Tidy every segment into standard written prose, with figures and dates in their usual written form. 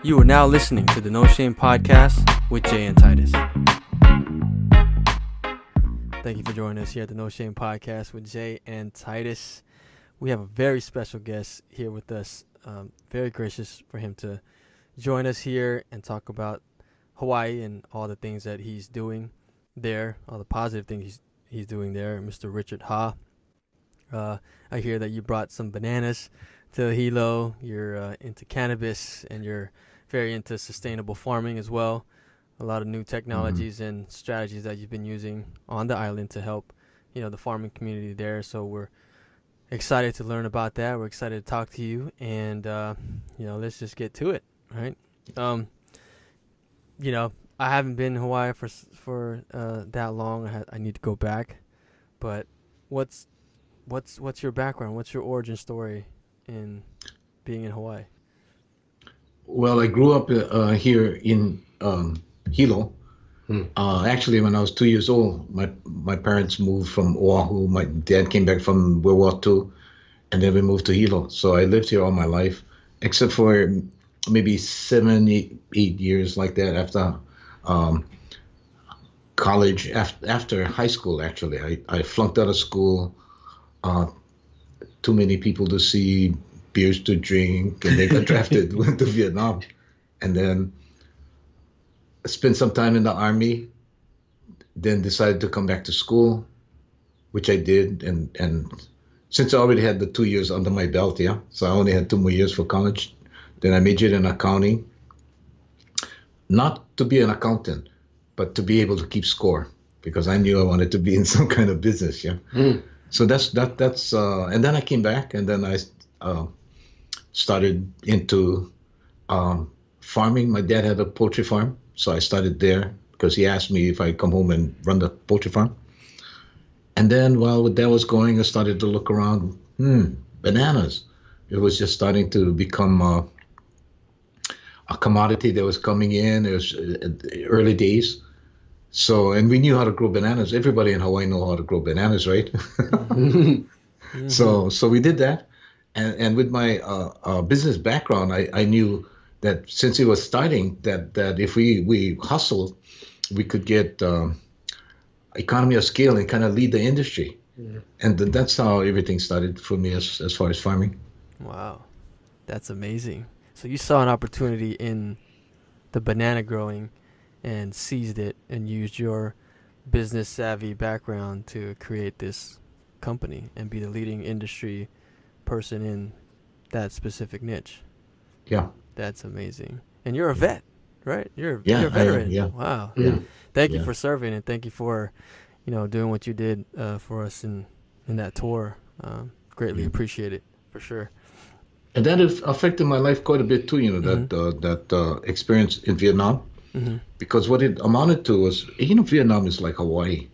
You are now listening to the No Shame Podcast with Jay and Titus. Thank you for joining us here at the No Shame Podcast with Jay and Titus. We have a very special guest here with us. Very gracious for him to join us here and talk about Hawaii and all the things that he's doing there, all the positive things he's doing there. Mr. Richard Ha. I hear that you brought some bananas to Hilo. You're into cannabis and you're very into sustainable farming as well. A lot of new technologies and strategies that you've been using on the island to help, the farming community there. So we're excited to learn about that. We're excited to talk to you, and let's just get to it, right? I haven't been in Hawaii for that long. I need to go back. But what's your background? What's your origin story in being in Hawaii? Well, I grew up here in Hilo. Actually, when I was 2 years old, my parents moved from Oahu. My dad came back from World War II, and then we moved to Hilo. So I lived here all my life, except for maybe 8 years like that after college, after high school. Actually, I flunked out of school. Too many people to see, beers to drink, and they got drafted, went to Vietnam, and then spent some time in the Army, then decided to come back to school, which I did, and since I already had the 2 years under my belt, so I only had 2 more years for college. Then I majored in accounting, not to be an accountant, but to be able to keep score, because I knew I wanted to be in some kind of business, So that's and then I came back, and then I started into farming. My dad had a poultry farm, so I started there because he asked me if I'd come home and run the poultry farm. And then while that was going, I started to look around. Bananas. It was just starting to become a commodity that was coming in. It was early days. So, and we knew how to grow bananas. Everybody in Hawaii know how to grow bananas, right? So we did that. And with my business background, I knew that since it was starting, that if we hustled, we could get economy of scale and kind of lead the industry. And that's how everything started for me as far as farming. Wow, that's amazing. So you saw an opportunity in the banana growing and seized it and used your business savvy background to create this company and be the leading industry person in that specific niche. Yeah. That's amazing. And you're a vet, right? You're a veteran. Yeah. Wow. Yeah. Thank you for serving, and thank you for, doing what you did for us in that tour. Greatly appreciate it, for sure. And that has affected my life quite a bit too, that experience in Vietnam. Because what it amounted to was, Vietnam is like Hawaii,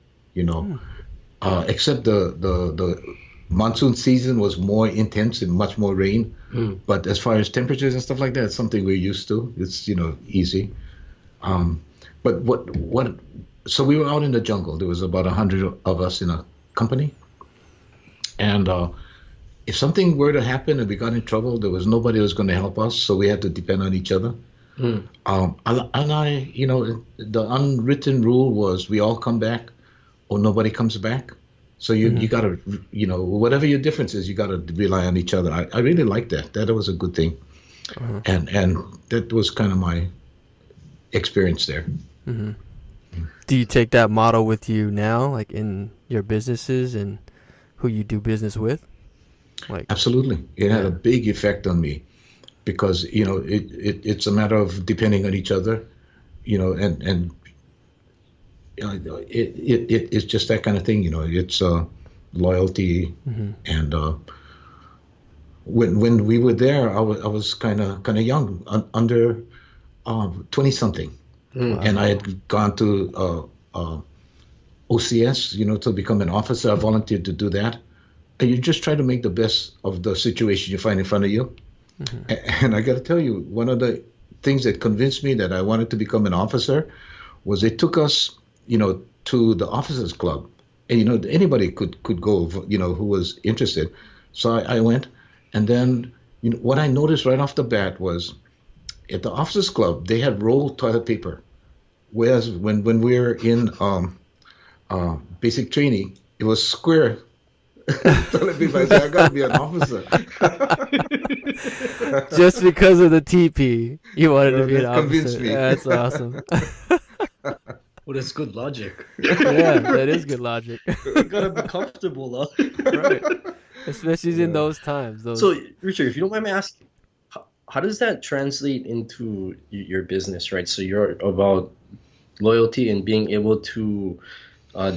except the monsoon season was more intense and much more rain. But as far as temperatures and stuff like that, it's something we're used to. It's, easy. But so we were out in the jungle. There was about 100 of us in a company. And if something were to happen and we got in trouble, there was nobody who was going to help us. So we had to depend on each other. The unwritten rule was we all come back or nobody comes back. So you got to, whatever your difference is, you got to rely on each other. I really liked that. That was a good thing. And that was kind of my experience there. Do you take that model with you now, like in your businesses and who you do business with? Absolutely. It had a big effect on me. Because it's a matter of depending on each other, and it's just that kind of thing. It's loyalty, and when we were there, I was kind of young, under 20 something, and I had gone to OCS, to become an officer. I volunteered to do that, and you just try to make the best of the situation you find in front of you. And I got to tell you, one of the things that convinced me that I wanted to become an officer was they took us, to the officers club, and anybody could go, who was interested. So I went, and then what I noticed right off the bat was at the officers club they had rolled toilet paper, whereas when we were in basic training, it was square toilet paper. I said, I gotta be an officer. Just because of the TP, you wanted to be an That convinced officer. me. That's awesome. Well, that's good logic. Yeah, that is good logic. You gotta be comfortable, though. Right. Especially in Yeah. those times. Those. So, Richard, if you don't mind me asking, how does that translate into your business, right? So you're about loyalty and being able to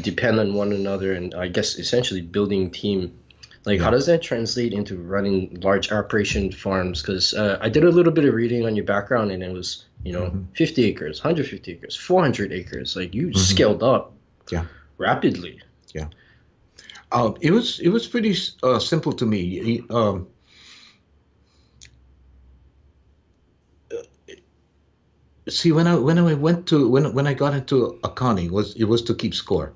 depend on one another, and I guess essentially building team. Like, how Yeah. does that translate into running large operation farms? Because I did a little bit of reading on your background, and it was, 50 acres, 150 acres, 400 acres. Like, you scaled up Yeah. rapidly. It was pretty simple to me. See, when I got into accounting, it was to keep score.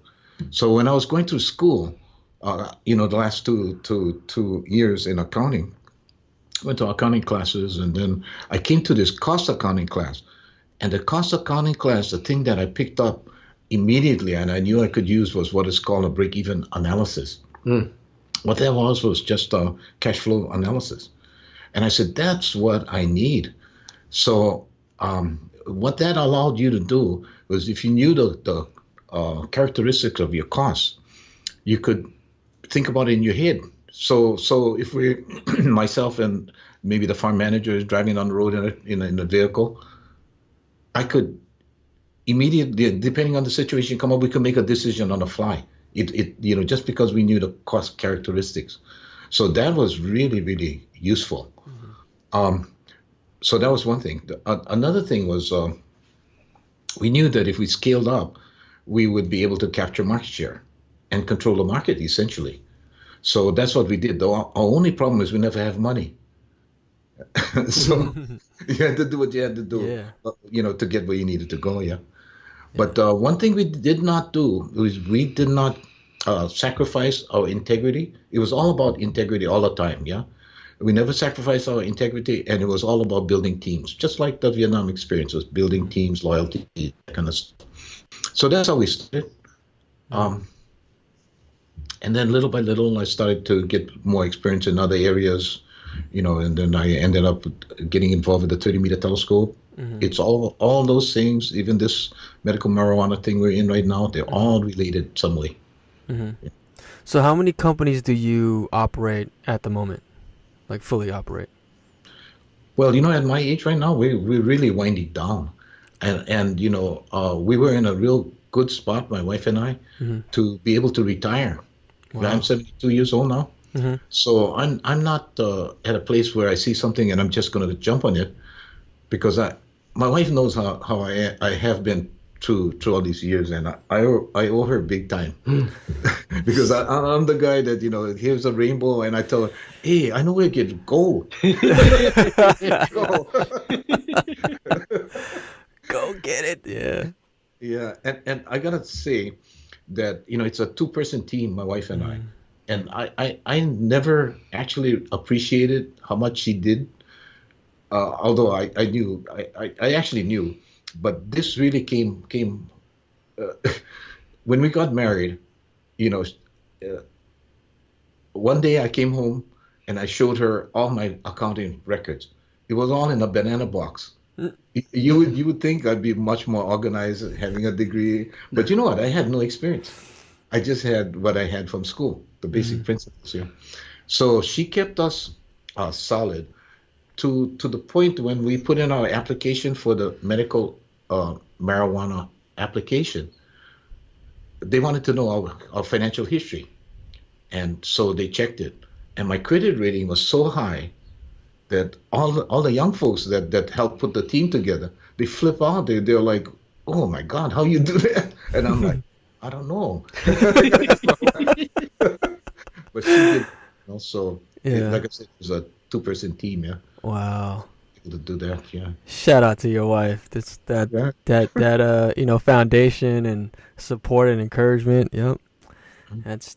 So when I was going through school, the last two years in accounting, went to accounting classes, and then I came to this cost accounting class. And the cost accounting class, the thing that I picked up immediately and I knew I could use was what is called a break-even analysis. Mm. What that was just a cash flow analysis. And I said, that's what I need. So what that allowed you to do was if you knew the characteristics of your costs, you could think about it in your head. So if we, myself and maybe the farm manager is driving on the road in a vehicle, I could immediately, depending on the situation come up, we could make a decision on the fly. Just because we knew the cost characteristics. So that was really, really useful. So that was one thing. Another thing was we knew that if we scaled up, we would be able to capture market share and control the market essentially. So that's what we did. Our only problem is we never have money. So you had to do what you had to do, to get where you needed to go. Yeah. But one thing we did not do was we did not sacrifice our integrity. It was all about integrity all the time. Yeah. We never sacrificed our integrity, and it was all about building teams, just like the Vietnam experience was building teams, loyalty, that kind of stuff. So that's how we started. And then little by little, I started to get more experience in other areas, and then I ended up getting involved with the 30-meter telescope. It's all those things, even this medical marijuana thing we're in right now, they're all related some way. Yeah. So how many companies do you operate at the moment? Like fully operate? Well, at my age right now, we're really winding down. And we were in a real good spot, my wife and I, to be able to retire. Wow. I'm 72 years old now. So I'm not at a place where I see something and I'm just going to jump on it, because my wife knows how I have been through all these years, and I owe her big time. Because I'm the guy that, here's a rainbow and I tell her, hey, I know where you can go. Go. Go get it. Yeah. Yeah. And I got to say that, it's a two-person team, my wife and I. And I never actually appreciated how much she did, although I knew, I actually knew. But this really came when we got married. One day I came home and I showed her all my accounting records. It was all in a banana box. You would think I'd be much more organized, having a degree, but you know what? I had no experience. I just had what I had from school, the basic principles. Yeah. So she kept us solid to the point when we put in our application for the medical marijuana application. They wanted to know our financial history, and so they checked it. And my credit rating was so high that all the young folks that helped put the team together, they flip out. They're like, "Oh my God, how you do that?" And I'm like, "I don't know." But she did. Also, like I said, it was a two-person team. Yeah. Wow. Able to do that. Yeah. Shout out to your wife. That foundation and support and encouragement. Yep.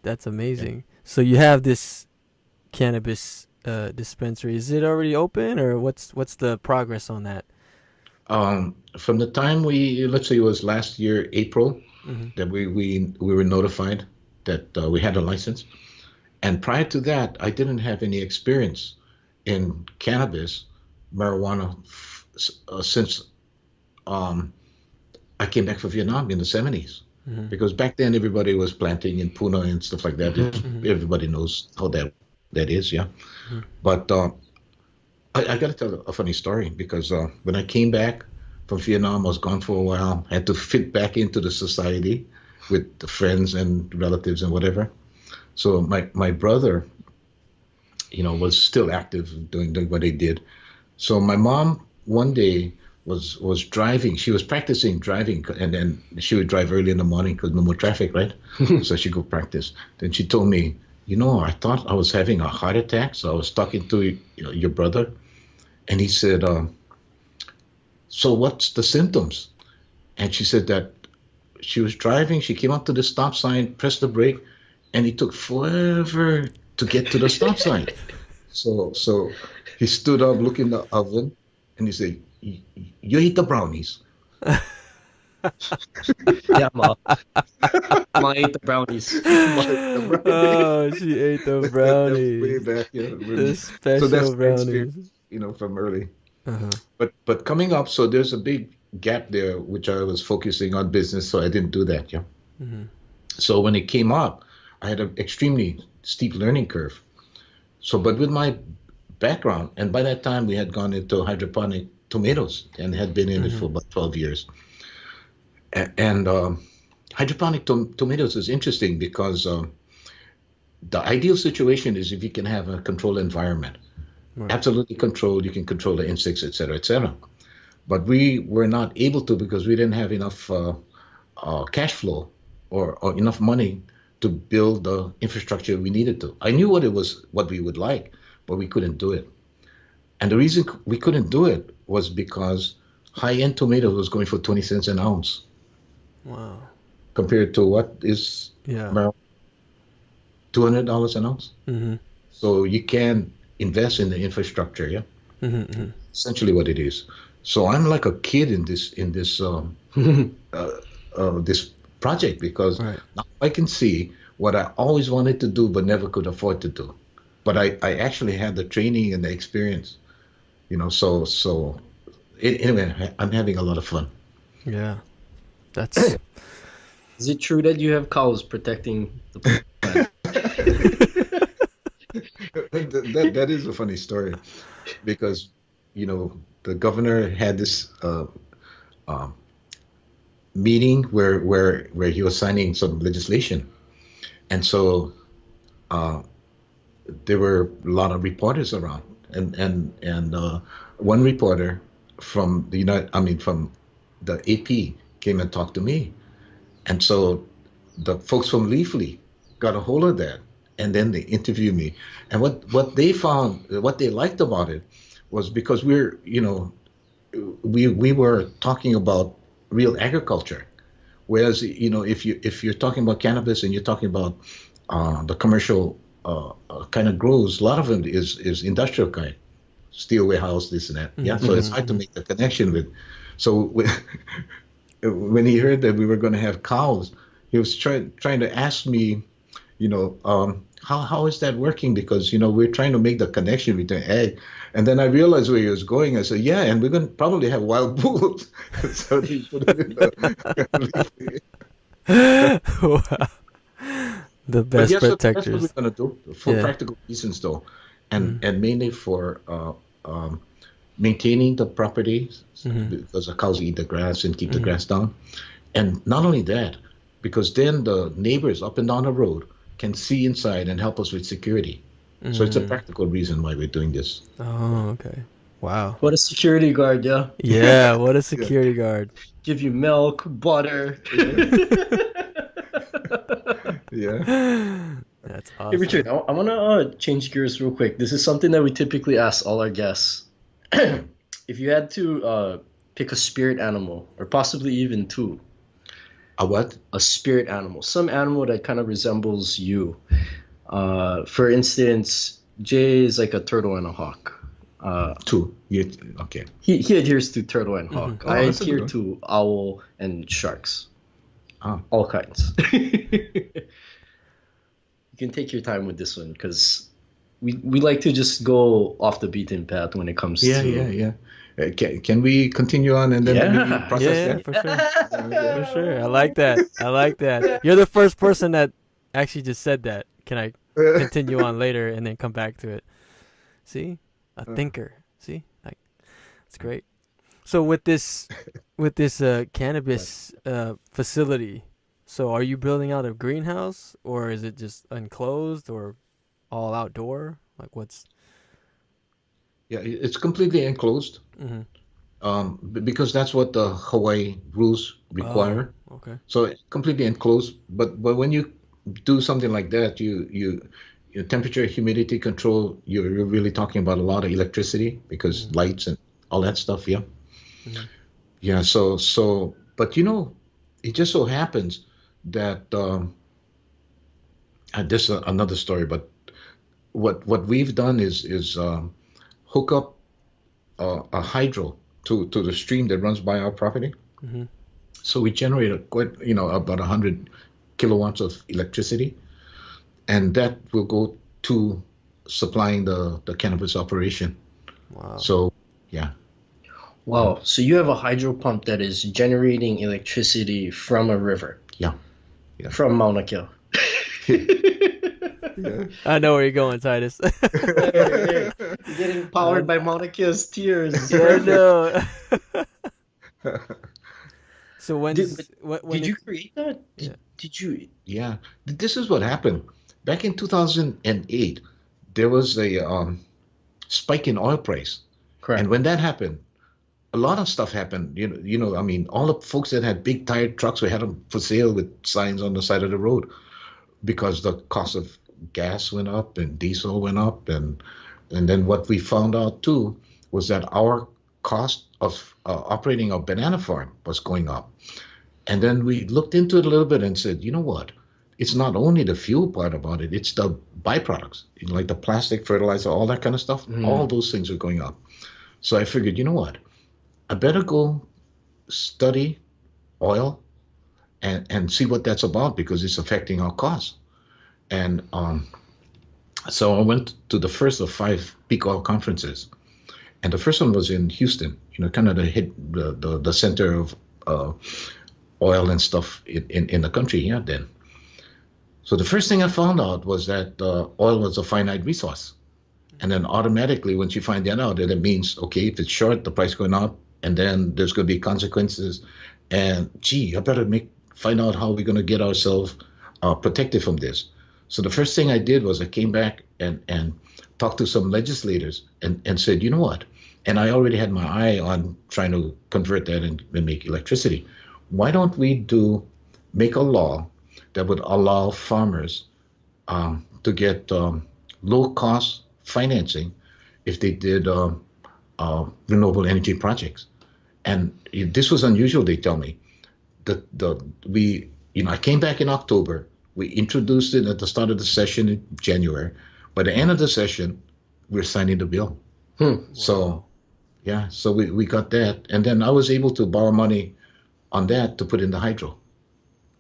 That's amazing. Yeah. So you have this cannabis dispensary. Is it already open, or what's the progress on that? From the time let's say it was last year, April, that we were notified that we had a license. And prior to that, I didn't have any experience in cannabis, marijuana, since I came back from Vietnam in the 70s. Because back then everybody was planting in Puna and stuff like that. Everybody knows how that is, yeah. But I got to tell a funny story because when I came back from Vietnam, I was gone for a while. I had to fit back into the society with the friends and relatives and whatever. So my brother, was still active doing what he did. So my mom one day was driving. She was practicing driving, and then she would drive early in the morning because no more traffic, right? So she'd go practice. Then she told me, I thought I was having a heart attack. So I was talking to your brother, and he said, so what's the symptoms? And she said that she was driving. She came up to the stop sign, pressed the brake, and it took forever to get to the stop sign. So he stood up, looked in the oven, and he said, you eat the brownies. Yeah, Ma. Ma ate the brownies. Oh, she ate the brownies. Way back, yeah. The special So that's brownies. from early. But coming up, so there's a big gap there, which I was focusing on business, so I didn't do that, yeah. So when it came up, I had an extremely steep learning curve. So, but with my background, and by that time we had gone into hydroponic tomatoes and had been in it for about 12 years. And hydroponic tomatoes is interesting because the ideal situation is if you can have a controlled environment. Right. Absolutely controlled, you can control the insects, et cetera, et cetera. But we were not able to because we didn't have enough cash flow or enough money to build the infrastructure we needed to. I knew what we would like, but we couldn't do it. And the reason we couldn't do it was because high-end tomatoes was going for 20 cents an ounce. Wow. Compared to what is $200 an ounce. So you can invest in the infrastructure, yeah? Essentially what it is. So I'm like a kid in this this project because now I can see what I always wanted to do but never could afford to do. But I actually had the training and the experience, so anyway, I'm having a lot of fun. Yeah. That's... Is it true that you have cows protecting the plant? that is a funny story because, the governor had this meeting where he was signing some legislation. And so there were a lot of reporters around, and one reporter from from the AP came and talked to me, and so the folks from Leafly got a hold of that, and then they interviewed me. And what they found, what they liked about it, was because we were talking about real agriculture, whereas if you're talking about cannabis and you're talking about the commercial kind of grows, a lot of it is industrial kind, steel warehouse, this and that. Yeah, so it's hard to make the connection with. So when he heard that we were going to have cows, he was trying to ask me, how is that working? Because we're trying to make the connection between egg. And then I realized where he was going. I said, yeah, and we're going to probably have wild bulls. So he put it in the wow. The best protectors. That's what we're going to do for practical reasons, though, and mainly for maintaining the property because the cows eat the grass and keep the grass down. And not only that, because then the neighbors up and down the road can see inside and help us with security. So it's a practical reason why we're doing this. Oh, okay. Wow. What a security guard, yeah? Yeah, what a security guard. Give you milk, butter. Yeah. That's awesome. Hey, Richard, I want to change gears real quick. This is something that we typically ask all our guests. If you had to pick a spirit animal, or possibly even two. A what? A spirit animal. Some animal that kind of resembles you. For instance, Jay is like a turtle and a hawk. Two. Yeah. Okay. He adheres to turtle and hawk. Oh, I that's a good adhere one. to owl and sharks. Ah. All kinds. You can take your time with this one because we like to just go off the beaten path when it comes Yeah, to. yeah. Can we continue on and then maybe Yeah. process Yeah, that? for sure. For sure. I like that. I like that. You're the first person that actually just said that. Can I continue on later and then come back to it? See? A thinker. See? Like, it's great. So with this cannabis facility, so are you building out a greenhouse or is it just enclosed or all outdoor? Like what's Yeah, it's completely enclosed. mm-hmm. Because that's what the Hawaii rules require. Oh, okay. So it's completely enclosed. But when you do something like that, your temperature, humidity control, you're really talking about a lot of electricity because lights and all that stuff. Yeah. Mhm. Yeah. But it just so happens that this is another story. But what we've done is hook up a hydro to the stream that runs by our property. Mhm. So we generate about 100 kilowatts of electricity, and that will go to supplying the cannabis operation. Wow. So yeah, Wow. So you have a hydro pump that is generating electricity from a river. Yeah. From Mauna Kea. yeah. I know where you're going, Titus. Hey. You're getting powered by Mauna Kea's tears. Yeah, no. So when Did it, you create that? Yeah. Did you? Yeah. This is what happened. Back in 2008, there was a spike in oil price. Correct. And when that happened, a lot of stuff happened. I mean, all the folks that had big tired trucks, we had them for sale with signs on the side of the road because the cost of gas went up and diesel went up. And then what we found out too was that our cost of operating a banana farm was going up. And then we looked into it a little bit and said, you know what? It's not only the fuel part about it, it's the byproducts, like the plastic, fertilizer, all that kind of stuff. All those things are going up. So I figured, you know what? I better go study oil and see what that's about because it's affecting our costs. And so I went to the first of 5 peak oil conferences. And the first one was in Houston, kind of the center of oil and stuff in the country, yeah, then. So the first thing I found out was that oil was a finite resource. And then automatically, once you find that out, then it means, okay, if it's short, the price going up, and then there's going to be consequences. And I better find out how we're going to get ourselves protected from this. So the first thing I did was I came back and talked to some legislators and said, you know what? And I already had my eye on trying to convert that and make electricity. Why don't we make a law that would allow farmers to get low-cost financing if they did renewable energy projects? And this was unusual, they tell me. I came back in October. We introduced it at the start of the session in January. By the end of the session, we're signing the bill. So, yeah, so we got that. And then I was able to borrow money on that to put in the hydro.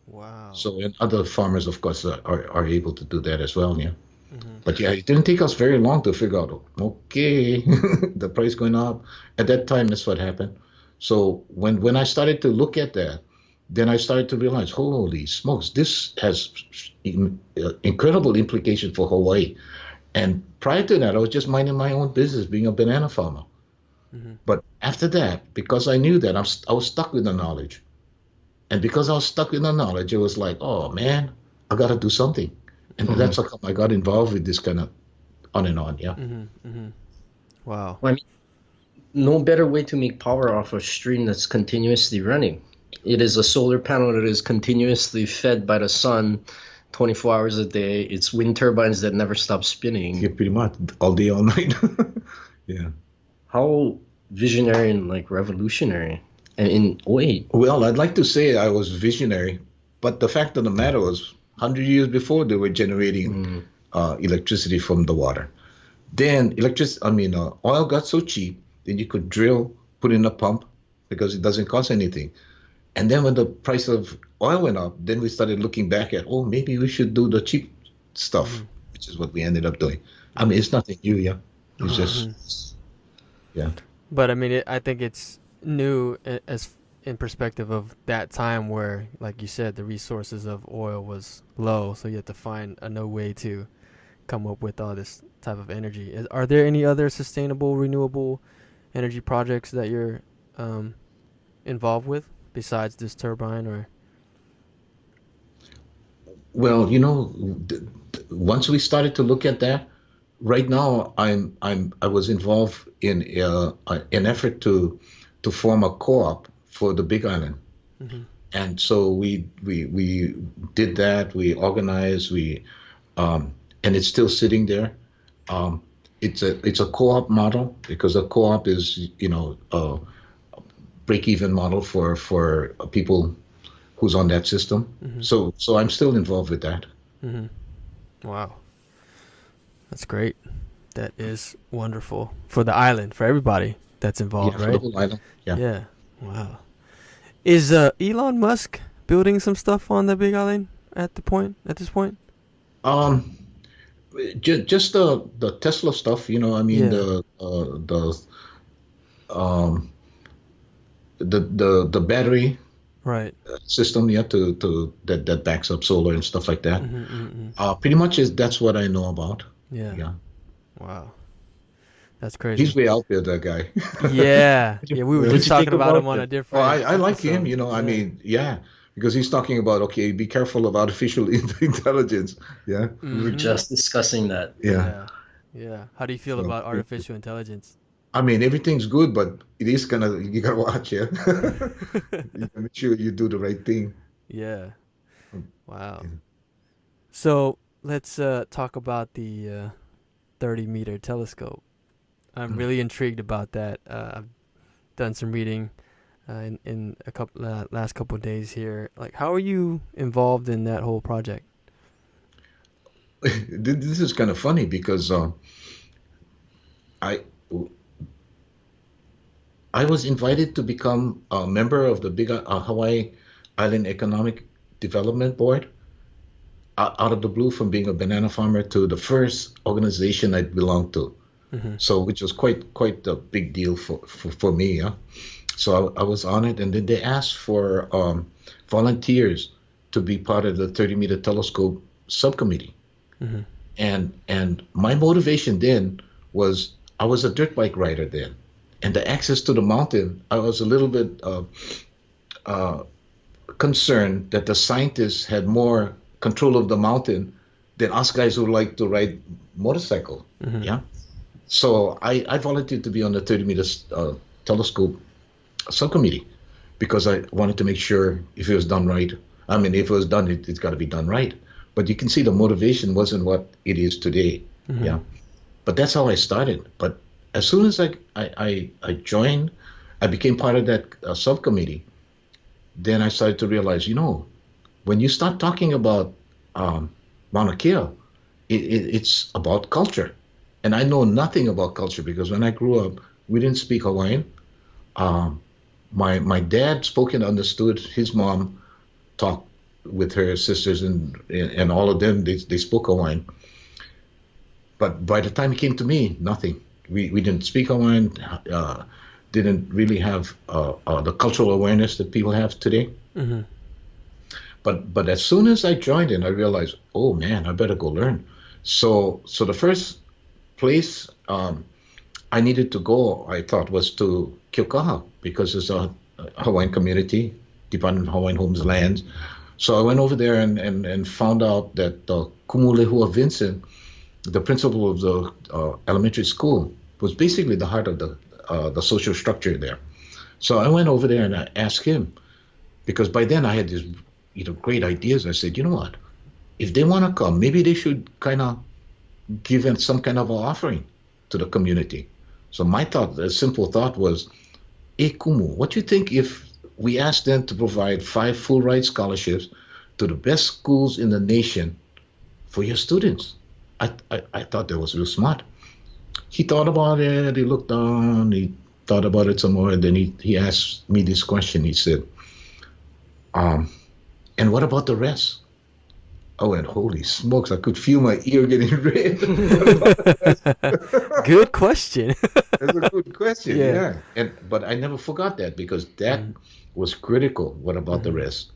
Wow. So, and other farmers, of course, are able to do that as well, yeah. But yeah, it didn't take us very long to figure out, okay, the price going up. At that time, that's what happened. So when I started to look at that, then I started to realize, holy smokes, this has incredible implication for Hawaii. And prior to that, I was just minding my own business, being a banana farmer. But after that, because I knew that, I was stuck with the knowledge. And because I was stuck with the knowledge, it was like, oh, man, I got to do something. And that's how I got involved with this kind of on and on, yeah. Wow. Well, I mean, no better way to make power off a stream that's continuously running. It is a solar panel that is continuously fed by the sun 24 hours a day. It's wind turbines that never stop spinning. Yeah, pretty much all day, all night. Yeah. How visionary and revolutionary. And in wait. Well, I'd like to say I was visionary, but the fact of the matter was 100 years before they were generating electricity from the water. Then oil got so cheap, then you could drill, put in a pump because it doesn't cost anything. And then when the price of oil went up, then we started looking back at, oh, maybe we should do the cheap stuff, which is what we ended up doing. I mean, it's nothing new, yeah. It's just, yeah. But I mean, I think it's new as in perspective of that time where, like you said, the resources of oil was low, so you had to find a new way to come up with all this type of energy. Are there any other sustainable, renewable energy projects that you're involved with besides this turbine? Or well, once we started to look at that, right now I was involved in an effort to form a co-op for the Big Island. And so we did that. We organized. And it's still sitting there. It's a co-op model because a co-op is a break-even model for people who's on that system. So I'm still involved with that. Wow, that's great. That is wonderful for the island, for everybody that's involved, yeah, right? For the whole island. Yeah. Yeah. Wow. Is Elon Musk building some stuff on the Big Island at this point? Just the Tesla stuff, the battery right system, to that backs up solar and stuff like that. Pretty much that's what I know about. Yeah. Wow, that's crazy. He's way out there, that guy. Yeah, we were just talking about him on a different. I like him. I mean, because he's talking about, okay, be careful of artificial intelligence. Yeah. We were just discussing that. Yeah. How do you feel about artificial intelligence? I mean, everything's good, but it is you gotta watch, yeah. You gotta make sure you do the right thing. Yeah. Wow. Yeah. So let's talk about the 30-meter telescope. I'm really intrigued about that. I've done some reading in a couple last couple of days here. Like, how are you involved in that whole project? This is kind of funny because I was invited to become a member of the big Hawaii Island Economic Development Board out of the blue, from being a banana farmer to the first organization I belonged to. So, which was quite a big deal for me. Yeah. So I was on it, and then they asked for volunteers to be part of the 30-meter telescope subcommittee. And my motivation then was, I was a dirt bike rider then, and the access to the mountain, I was a little bit concerned that the scientists had more control of the mountain than us guys who like to ride motorcycle. Yeah. So I volunteered to be on the 30-meter telescope subcommittee because I wanted to make sure if it was done right. I mean, if it was done, it's got to be done right. But you can see the motivation wasn't what it is today. Yeah. But that's how I started. But as soon as I joined, I became part of that subcommittee. Then I started to realize, when you start talking about Mauna Kea, it's about culture. And I know nothing about culture because when I grew up, we didn't speak Hawaiian. My dad spoke and understood. His mom talked with her sisters and all of them. They spoke Hawaiian. But by the time it came to me, nothing. We didn't speak Hawaiian. Didn't really have the cultural awareness that people have today. But as soon as I joined in, I realized, oh man, I better go learn. So the first place I needed to go, I thought, was to Kiokaha, because it's a Hawaiian community, Department of Hawaiian Homes and Lands. So I went over there and found out that Kumulehua Vincent, the principal of the elementary school, was basically the heart of the social structure there. So I went over there and I asked him, because by then I had these great ideas. I said, you know what, if they want to come, maybe they should kind of give them some kind of an offering to the community. So my thought, a simple thought was, Kumu, what do you think if we asked them to provide 5 full ride scholarships to the best schools in the nation for your students? I thought that was real smart. he thought about it. He looked on. He thought about it some more, and then he asked me this question. He said, "And what about the rest?" I went, "Holy smokes!" I could feel my ear getting red. Good question. That's a good question. Yeah. Yeah. But I never forgot that because that was critical. What about the rest?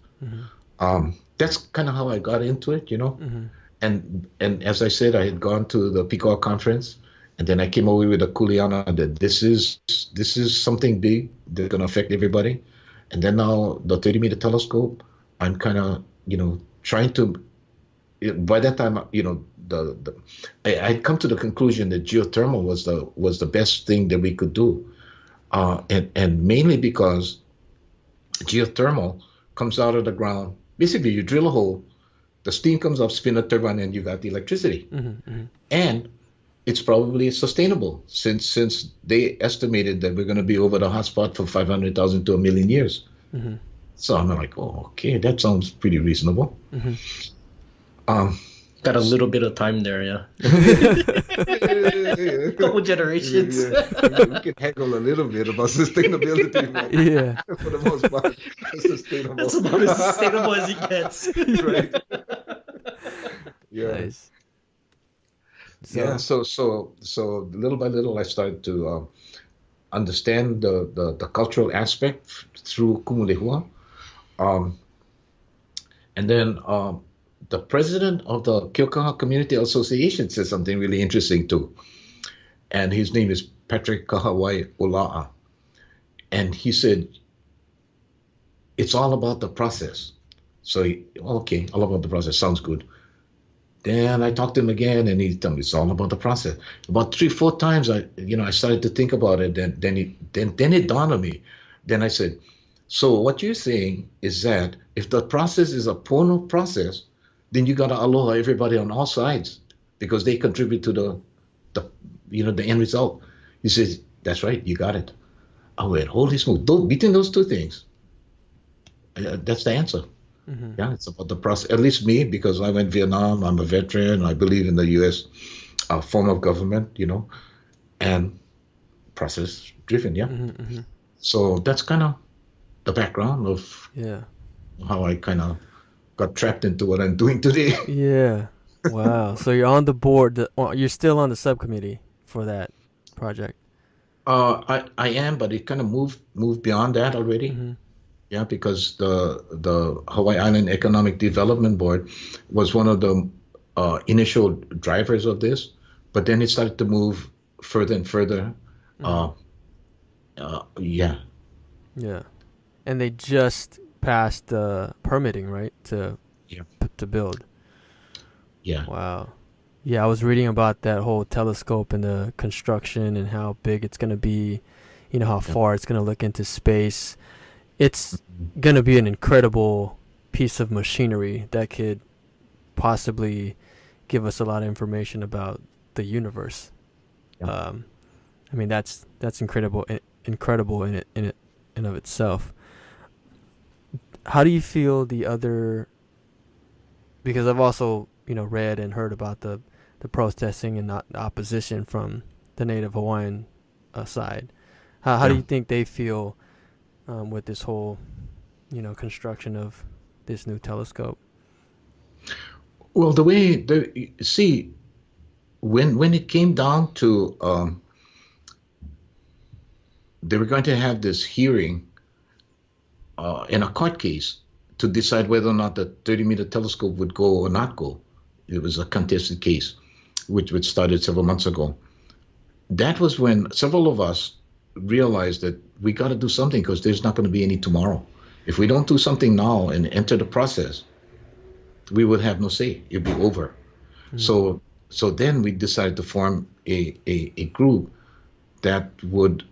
That's kind of how I got into it, you know. And as I said, I had gone to the Pikawa conference, and then I came away with a kuleana that this is something big that's going to affect everybody. And then now the 30-meter telescope, I'm kind of, you know, trying to. By that time, you know, I'd come to the conclusion that geothermal was the best thing that we could do, and mainly because geothermal comes out of the ground. Basically, you drill a hole, the steam comes up, spin a turbine, and you got the electricity. And it's probably sustainable since they estimated that we're going to be over the hotspot for 500,000 to 1,000,000 years. So I'm like, oh, okay, that sounds pretty reasonable. Got a little bit of time there, yeah. Couple generations. We can haggle a little bit about sustainability, but Yeah. for the most part, it's sustainable. That's about as sustainable as it gets. Right. Yeah. Nice. Yeah. So little by little, I started to understand the cultural aspect through Kumulehua. And then the president of the Keokaha Community Association said something really interesting too. And his name is Patrick Hawaii Lau. And he said, it's all about the process. So, okay, all about the process. Sounds good. Then I talked to him again, and he told me it's all about the process. About 3-4 times, I started to think about it. Then it dawned on me. Then I said, so what you're saying is that if the process is a pono process, then you got to aloha everybody on all sides because they contribute to the end result. He says, that's right, you got it. I went, holy smoke, between those two things, that's the answer. Yeah, it's about the process. At least me, because I went Vietnam, I'm a veteran, I believe in the U.S. Form of government, you know, and process driven, yeah. So that's kind of the background of how I kind of got trapped into what I'm doing today. Yeah. Wow. So you're on the board. You're still on the subcommittee for that project. I am, but it kind of moved beyond that already. Yeah, because the Hawaii Island Economic Development Board was one of the initial drivers of this, but then it started to move further and further. Yeah. And they just passed permitting, right, to build. Yeah. Wow. Yeah, I was reading about that whole telescope and the construction and how big it's going to be, you know, how far it's going to look into space. It's going to be an incredible piece of machinery that could possibly give us a lot of information about the universe. I mean, that's incredible in and of itself. How do you feel the other? Because I've also, you know, read and heard about the protesting and the opposition from the Native Hawaiian side. How do you think they feel with this whole, you know, construction of this new telescope? Well, the way when it came down to they were going to have this hearing in a court case to decide whether or not the 30-meter telescope would go or not go. It was a contested case, which started several months ago. That was when several of us realized that we got to do something because there's not going to be any tomorrow. If we don't do something now and enter the process, we would have no say. It'd be over. So then we decided to form a group that would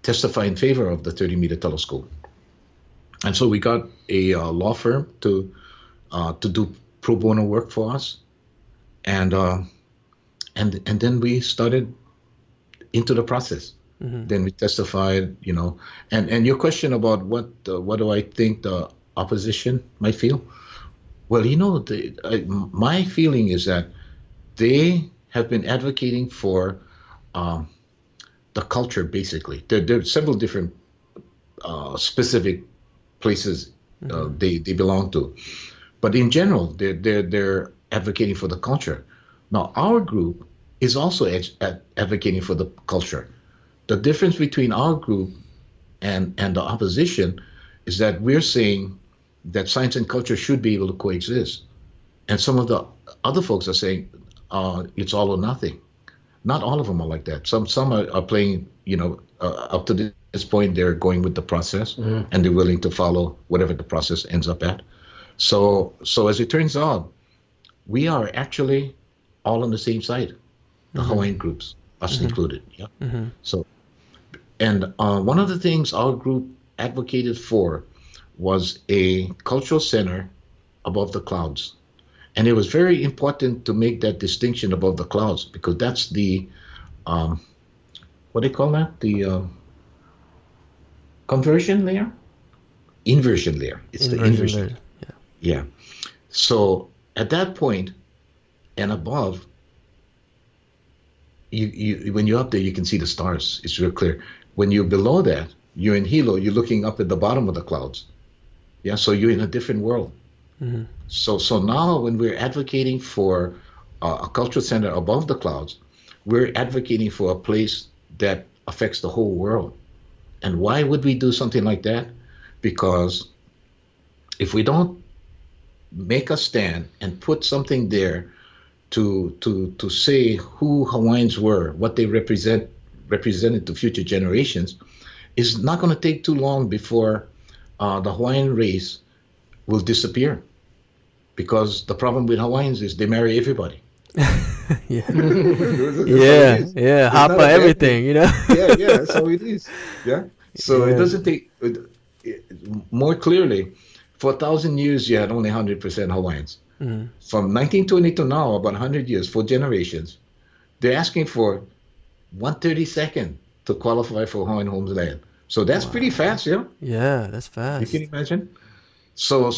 testify in favor of the 30-meter telescope. And so we got a law firm to do pro bono work for us, and then we started into the process. Then we testified, you know. And your question about what do I think the opposition might feel? Well, you know, my feeling is that they have been advocating for um, the culture basically. There are several different specific places they belong to, but in general, they're advocating for the culture. Now, our group is also advocating for the culture. The difference between our group and the opposition is that we're saying that science and culture should be able to coexist, and some of the other folks are saying it's all or nothing. Not all of them are like that. Some are playing, up to this point, they're going with the process, and they're willing to follow whatever the process ends up at. So as it turns out, we are actually all on the same side, the Hawaiian groups, us included. Yeah. So, and one of the things our group advocated for was a cultural center above the clouds. And it was very important to make that distinction above the clouds, because that's the, what do they call that? The conversion layer? Inversion layer. It's the inversion layer. Yeah. So at that point and above, you when you're up there, you can see the stars. It's real clear. When you're below that, you're in Hilo, you're looking up at the bottom of the clouds. Yeah, so you're in a different world. So now when we're advocating for a cultural center above the clouds, we're advocating for a place that affects the whole world. And why would we do something like that? Because if we don't make a stand and put something there to say who Hawaiians were, what they represented to future generations, it's not going to take too long before the Hawaiian race will disappear. Because the problem with Hawaiians is they marry everybody. Yeah, hapa everything, yeah, that's how it is. Yeah. So it doesn't take, more clearly, for 1,000 years you had only 100% Hawaiians. From 1920 to now, about 100 years, 4 generations, they're asking for 1/32 to qualify for Hawaiian homeland. So that's pretty fast, yeah? Yeah, that's fast. You can imagine? So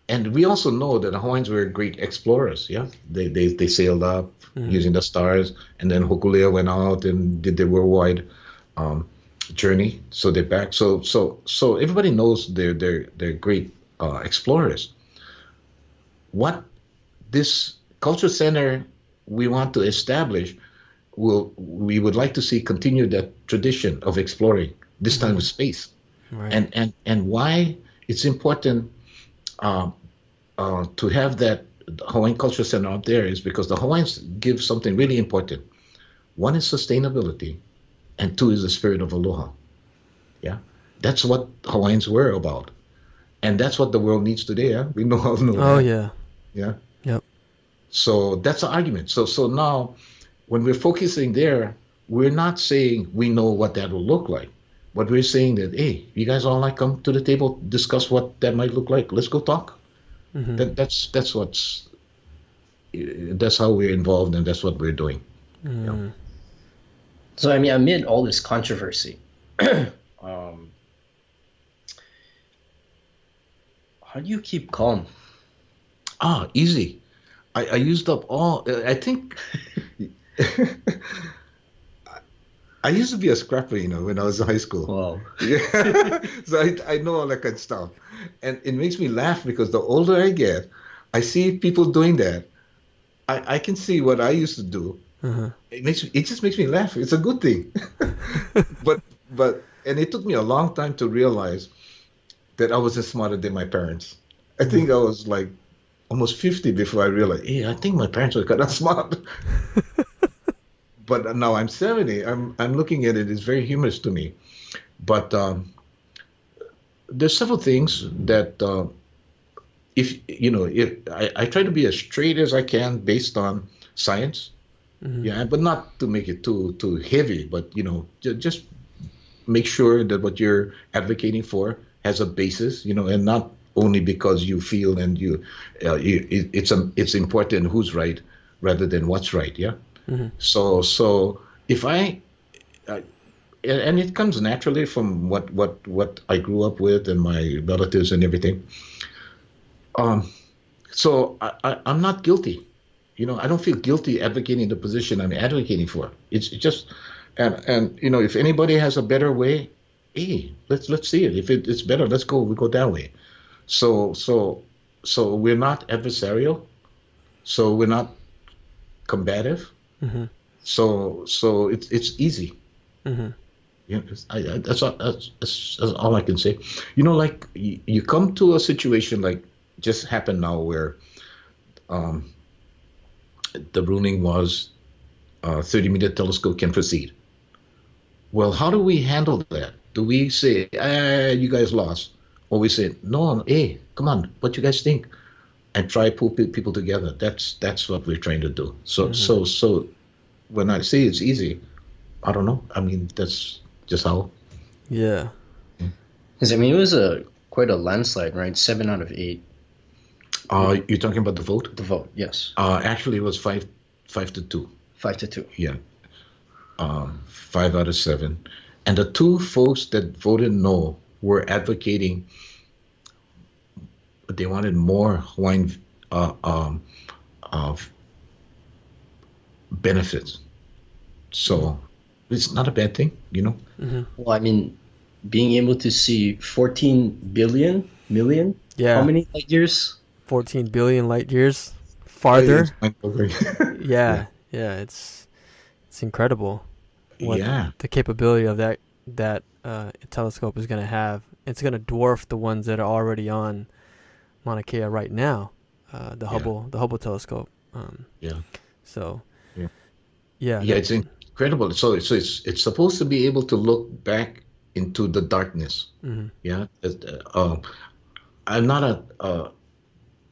and we also know that the Hawaiians were great explorers, yeah? They sailed up using the stars, and then Hokulea went out and did their worldwide journey. So they're back. So everybody knows they're great explorers. What this culture center we want to establish, we would like to see continue that tradition of exploring, this time with space. Right. And why it's important to have that Hawaiian Culture Center up there is because the Hawaiians give something really important. One is sustainability, and 2 is the spirit of aloha. Yeah, that's what Hawaiians were about, and that's what the world needs today. Yeah, we know how. Oh yeah. Yeah. Yep. So that's the argument. So now, when we're focusing there, we're not saying we know what that will look like, but we're saying that, hey, you guys all like come to the table, discuss what that might look like. Let's go talk. That's how we're involved, and that's what we're doing. Yeah. So I mean, amid all this controversy, how do you keep calm? Easy. I used up all. I think I used to be a scrapper, when I was in high school. Wow. Yeah. So I know all that kind of stuff. And it makes me laugh because the older I get, I see people doing that. I can see what I used to do. It just makes me laugh. It's a good thing. And it took me a long time to realize that I wasn't smarter than my parents. I think I was like almost 50 before I realized, hey, I think my parents were kind of smart. But now I'm 70. I'm looking at it. It's very humorous to me. But there's several things that if I try to be as straight as I can based on science. Yeah, but not to make it too heavy. But just make sure that what you're advocating for has a basis. And not only because you feel and it's important who's right rather than what's right. Yeah. So if and it comes naturally from what I grew up with and my relatives and everything. So I'm not guilty. I don't feel guilty advocating the position I'm advocating for. It's just, and if anybody has a better way, hey, let's see it. If it's better, let's go. We go that way. So we're not adversarial. So we're not combative. Mm-hmm. So it's easy. Mm-hmm. That's all I can say. Like you come to a situation like just happened now where the ruling was 30-meter telescope can proceed. Well, how do we handle that? Do we say, you guys lost? Or we say, no, hey, come on, what you guys think? And try pull people together. That's what we're trying to do. So when I say it's easy, I don't know. I mean, that's just how. Yeah. Because it was quite a landslide, right? 7 out of 8. You're talking about the vote? The vote, yes. Actually, it was 5-2. 5-2. Yeah. 5 out of 7. And the 2 folks that voted no were advocating. They wanted more Hawaiian benefits. So it's not a bad thing, Mm-hmm. Well, I mean, being able to see 14 million? Yeah. How many light years? 14 billion light years farther. Yeah. Yeah. It's incredible. Yeah. The capability of that telescope is going to have. It's going to dwarf the ones that are already on Mauna Kea right now. The Hubble telescope. Yeah. So. Yeah. Yeah. It's incredible. So it's supposed to be able to look back into the darkness. Mm-hmm. Yeah. I'm not a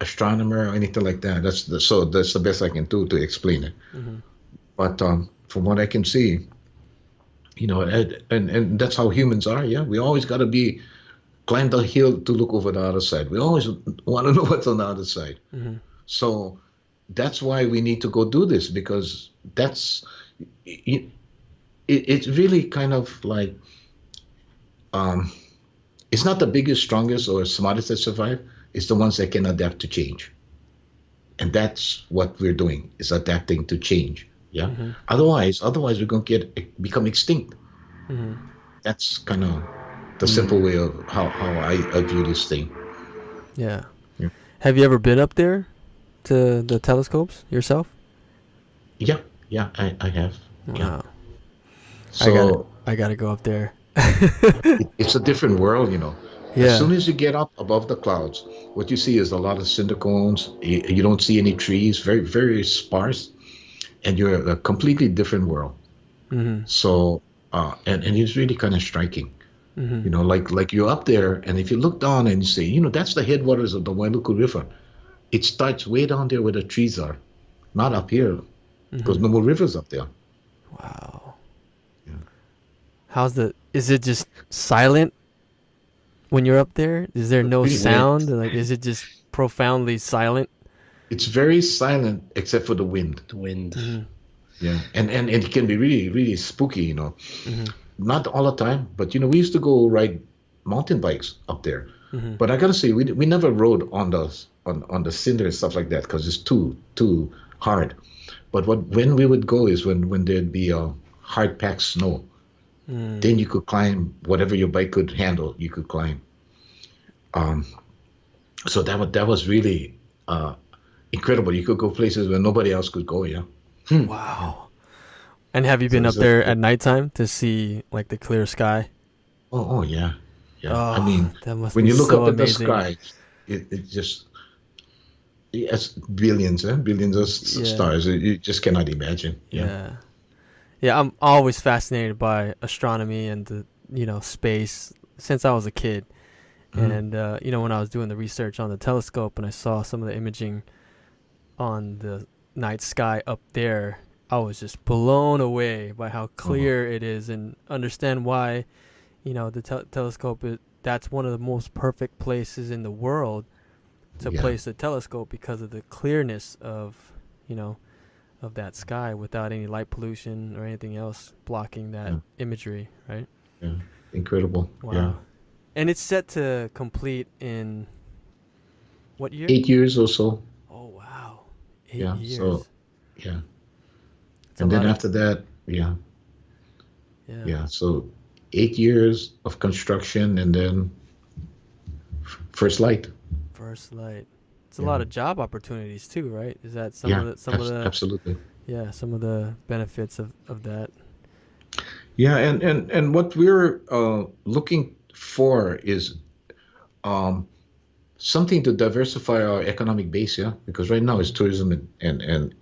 astronomer or anything like that. That's the best I can do to explain it. Mm-hmm. But from what I can see, and that's how humans are. Yeah, we always got to climb the hill to look over the other side. We always want to know what's on the other side. Mm-hmm. So that's why we need to go do this, because it's really kind of like it's not the biggest, strongest, or smartest that survive. It's the ones that can adapt to change. And that's what we're doing, is adapting to change. Yeah. Mm-hmm. Otherwise we're going to become extinct. Mm-hmm. That's kind of the simple way of how I view this thing. Yeah. Yeah. Have you ever been up there to the telescopes yourself? Yeah, I have. Wow. Yeah. So I gotta go up there. it's a different world, Yeah. As soon as you get up above the clouds, what you see is a lot of cinder cones. You don't see any trees, very, very sparse, and you're a completely different world. Mm-hmm. So, and it's really kind of striking. Mm-hmm. Like you're up there, and if you look down and you say, that's the headwaters of the Wailuku River. It starts way down there where the trees are, not up here, because no more rivers up there. Wow. Yeah. Is it just silent when you're up there? Is there no Really sound? Like, is it just profoundly silent? It's very silent except for the wind. The wind. Mm-hmm. Yeah, and it can be really, really spooky, Mm-hmm. Not all the time, but we used to go ride mountain bikes up there. Mm-hmm. But I gotta say, we never rode on the cinder and stuff like that, because it's too hard. But when we would go is when there'd be hard packed snow. Then you could climb whatever your bike could handle. You could climb. So that was really incredible. You could go places where nobody else could go. Yeah. Wow. And have you been up there at nighttime to see like the clear sky? Oh yeah. Oh, I mean, that must when be you look so up at the amazing. sky, it just it's billions of stars. You just cannot imagine. Yeah. I'm always fascinated by astronomy and the space since I was a kid. And when I was doing the research on the telescope and I saw some of the imaging on the night sky up there, I was just blown away by how clear it is, and understand why the telescope that's one of the most perfect places in the world to place a telescope, because of the clearness of of that sky without any light pollution or anything else blocking that imagery, right? Yeah, incredible. Wow. Yeah. And it's set to complete in what year? 8 years or so. Oh wow, 8 Yeah. years. So Yeah. It's a And then lot of- after that, yeah. yeah. Yeah. So 8 years of construction, and then First Light. First Light. It's a Yeah. lot of job opportunities too, right? Is that some Yeah. of the Absolutely. yeah, some of the benefits of that? Yeah. And what we're looking for is um, something to diversify our economic base. Yeah. Because right now it's tourism and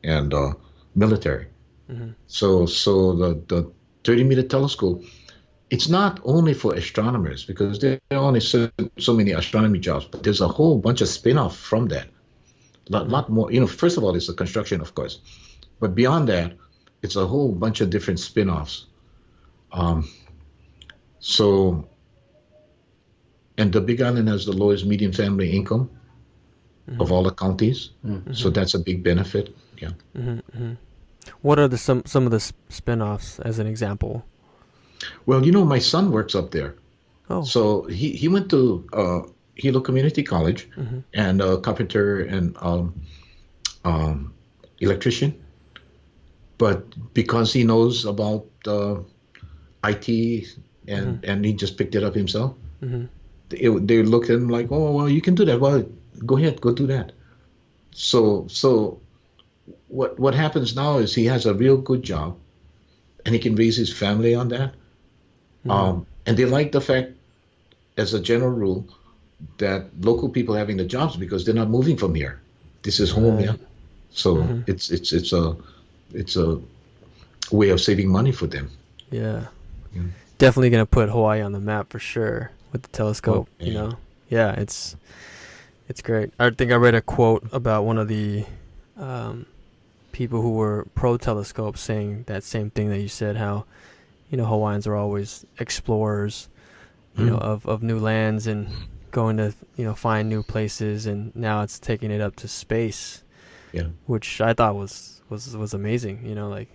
military. Hmm. So the 30-meter telescope, it's not only for astronomers because there are only so many astronomy jobs, but there's a whole bunch of spin-off from that. Lot more. First of all, it's the construction, of course, but beyond that, it's a whole bunch of different spin-offs. Um, so, and the Big Island has the lowest median family income of all the counties, so that's a big benefit. Yeah. What are some of the spin-offs as an example? Well, my son works up there. Oh. So he went to Hilo Community College and carpenter and electrician. But because he knows about IT and he just picked it up himself, they looked at him like, oh, well, you can do that. Well, go ahead, go do that. So what happens now is he has a real good job and he can raise his family on that. And they like the fact, as a general rule, that local people are having the jobs because they're not moving from here. This is home, yeah. So it's a way of saving money for them. Yeah. Definitely gonna put Hawaii on the map for sure with the telescope. Oh, yeah. Yeah, it's great. I think I read a quote about one of the people who were pro telescope saying that same thing that you said. How Hawaiians are always explorers, of new lands and going to find new places, and now it's taking it up to space. Yeah. Which I thought was amazing. Like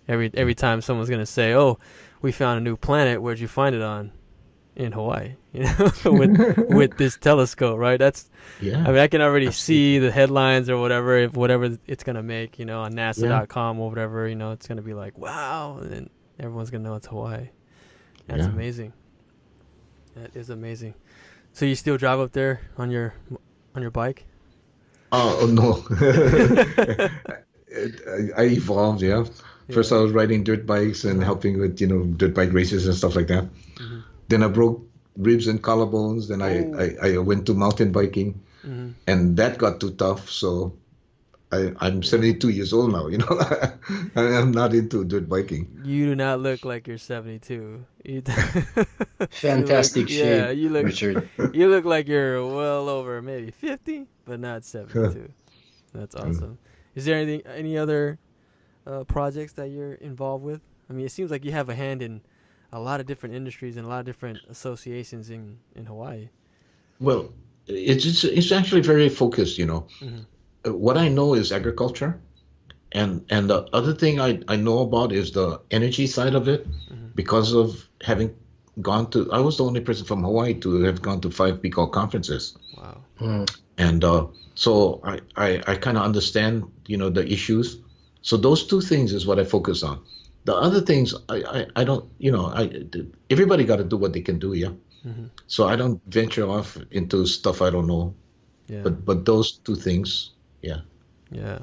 every time someone's gonna say, "Oh, we found a new planet. Where'd you find it on?" In Hawaii, with this telescope, right? That's Yeah. I mean, I can already Absolutely. see the headlines or whatever it's gonna make, on NASA.com or whatever. It's gonna be like, wow, and then everyone's gonna know it's Hawaii. That's Yeah. amazing. That is amazing. So you still drive up there on your bike? Oh no. I evolved, yeah. First I was riding dirt bikes and helping with, dirt bike races and stuff like that. Then I broke ribs and collarbones. Then I went to mountain biking, and that got too tough. So I'm 72 years old now. I'm not into dirt biking. You do not look like you're 72. Fantastic shape, yeah, you look Richard. You look like you're well over maybe 50, but not 72. That's awesome. Is there any other projects that you're involved with? I mean, it seems like you have a hand in a lot of different industries and a lot of different associations in Hawaii. Well, it's actually very focused. What I know is agriculture, and the other thing I know about is the energy side of it, because of having gone to. I was the only person from Hawaii to have gone to 5 PCOL conferences. Wow. And so I kind of understand, the issues. So those two things is what I focus on. The other things, I don't, everybody got to do what they can do, yeah. So I don't venture off into stuff I don't know. Yeah. But those two things, yeah. Yeah.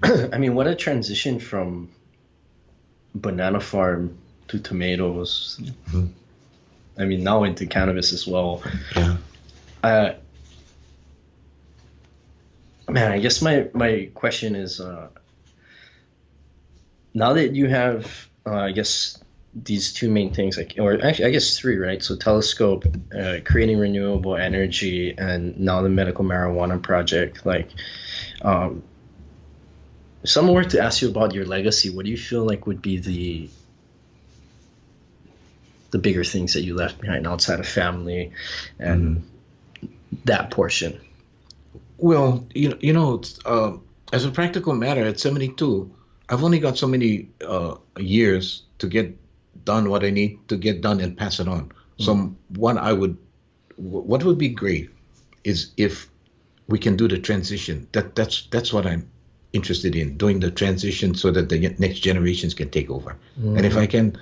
I mean, what a transition from banana farm to tomatoes. I mean, now into cannabis as well. Yeah. Man, I guess my question is, now that you have, I guess, these two main things, or actually, I guess 3, right? So telescope, creating renewable energy, and now the medical marijuana project. If someone were to ask you about your legacy, what do you feel like would be the bigger things that you left behind outside of family and that portion? Well, as a practical matter, at 72, I've only got so many years to get done what I need to get done and pass it on. So what would be great is if we can do the transition. That's what I'm interested in doing the transition so that the next generations can take over. And if I can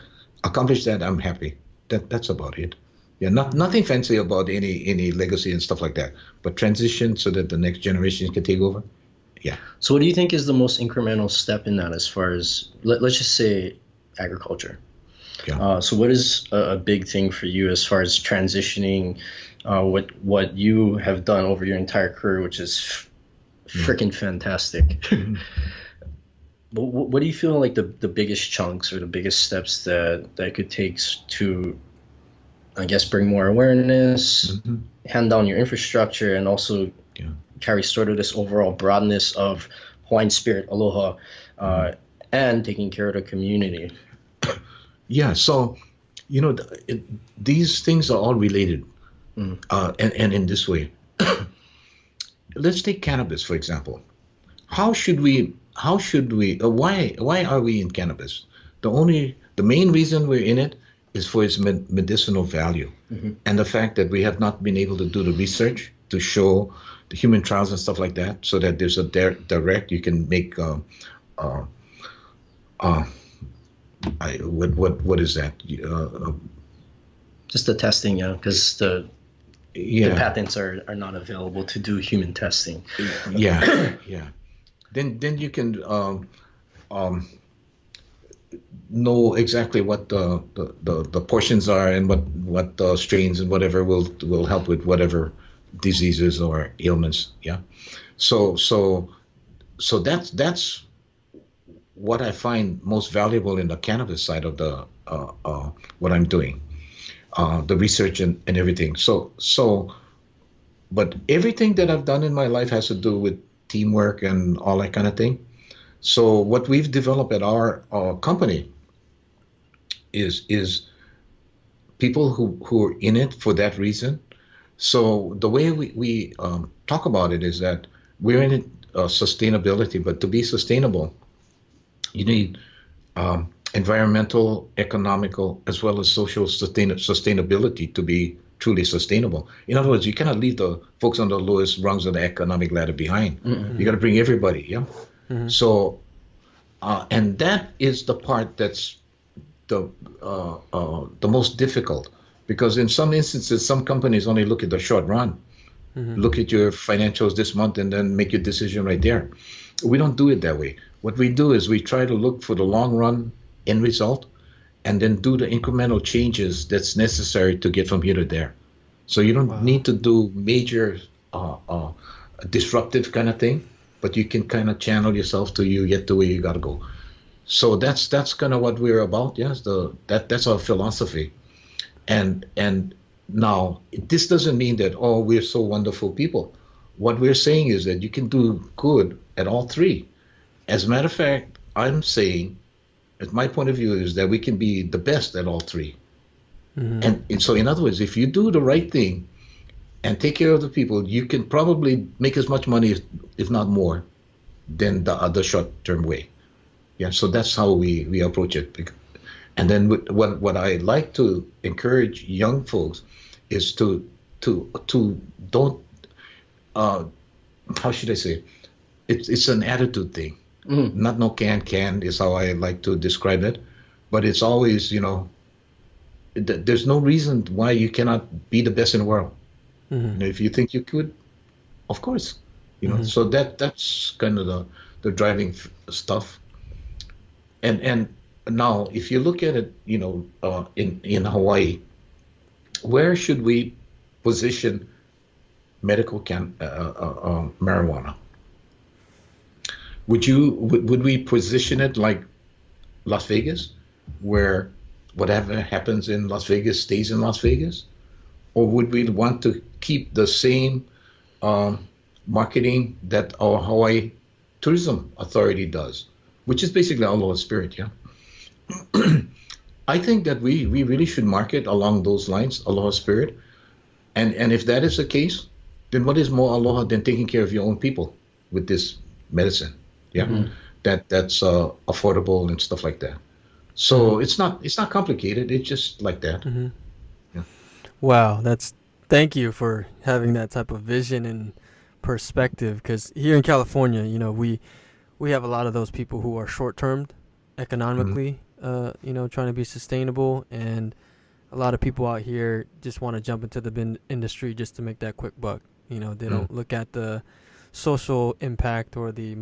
accomplish that, I'm happy. That's about it. Yeah, nothing fancy about any legacy and stuff like that, but transition so that the next generation can take over. Yeah. So what do you think is the most incremental step in that, as far as, let's just say, agriculture? Yeah. So what is a big thing for you as far as transitioning what you have done over your entire career, which is freaking fantastic. But what do you feel like the biggest chunks or the biggest steps that could take to, I guess, bring more awareness, hand down your infrastructure, and also carry sort of this overall broadness of Hawaiian spirit, aloha, and taking care of the community? Yeah, so, these things are all related, and in this way. Let's take cannabis, for example. Why are we in cannabis? The main reason we're in it is for its medicinal value, and the fact that we have not been able to do the research to show the human trials and stuff like that, so that there's a direct, you can make what is that? Just the testing, because the patents are not available to do human testing. Yeah. Then you can know exactly what the portions are and what the strains and whatever will help with whatever diseases or ailments. Yeah. So that's what I find most valuable in the cannabis side of the what I'm doing, the research and everything. But everything that I've done in my life has to do with teamwork and all that kind of thing. So what we've developed at our company is people who are in it for that reason. So the way we talk about it is that we're in it sustainability, but to be sustainable, you need environmental, economical, as well as social sustainability to be truly sustainable. In other words, you cannot leave the folks on the lowest rungs of the economic ladder behind. You got to bring everybody. Yeah. So, and that is the part that's the most difficult, because in some instances, some companies only look at the short run, look at your financials this month, and then make your decision right there. We don't do it that way. What we do is we try to look for the long run end result, and then do the incremental changes that's necessary to get from here to there. So you don't need to do major disruptive kind of thing, but you can kind of channel yourself to you get to where you got to go. So that's kind of what we're about. Yes, that's our philosophy. And now this doesn't mean that we're so wonderful people. What we're saying is that you can do good at all three. As a matter of fact, I'm saying, as my point of view, is that we can be the best at all three. And so, in other words, if you do the right thing and take care of the people, you can probably make as much money, if not more, than the other short-term way. Yeah, so that's how we approach it. And then what I like to encourage young folks is to don't, how should I say, it's an attitude thing. Not no can is how I like to describe it, but it's always, there's no reason why you cannot be the best in the world. If you think you could, of course, so that's kind of the driving stuff. And now if you look at it, in Hawaii, where should we position medical marijuana? Would we position it like Las Vegas, where whatever happens in Las Vegas stays in Las Vegas? Or would we want to keep the same marketing that our Hawaii Tourism Authority does, which is basically Aloha Spirit, yeah? I think that we really should market along those lines, Aloha Spirit. And if that is the case, then what is more aloha than taking care of your own people with this medicine? Yeah, that's affordable and stuff like that. So it's not complicated. It's just like that. Yeah. Wow, thank you for having that type of vision and perspective. Because here in California, we we have a lot of those people who are short-termed economically, trying to be sustainable, and a lot of people out here just want to jump into the industry just to make that quick buck. They don't look at the social impact or the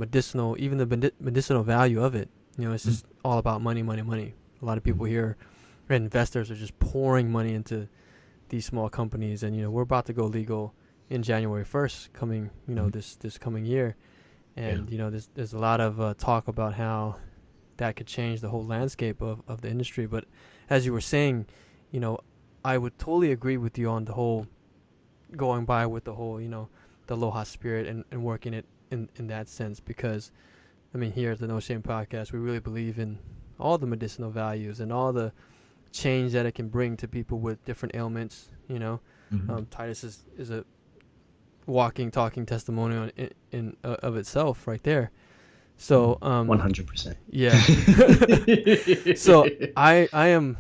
even the medicinal value of it. It's just all about money, money, money. A lot of people here, investors, are just pouring money into these small companies, and we're about to go legal in January 1st, coming this coming year, and there's a lot of talk about how that could change the whole landscape of the industry. But as you were saying, I would totally agree with you on the whole going by with the whole the Aloha spirit and working it in that sense, because here at the No Shame Podcast, we really believe in all the medicinal values and all the change that it can bring to people with different ailments. Titus is a walking, talking testimonial in of itself right there. So 100%. Yeah. So I am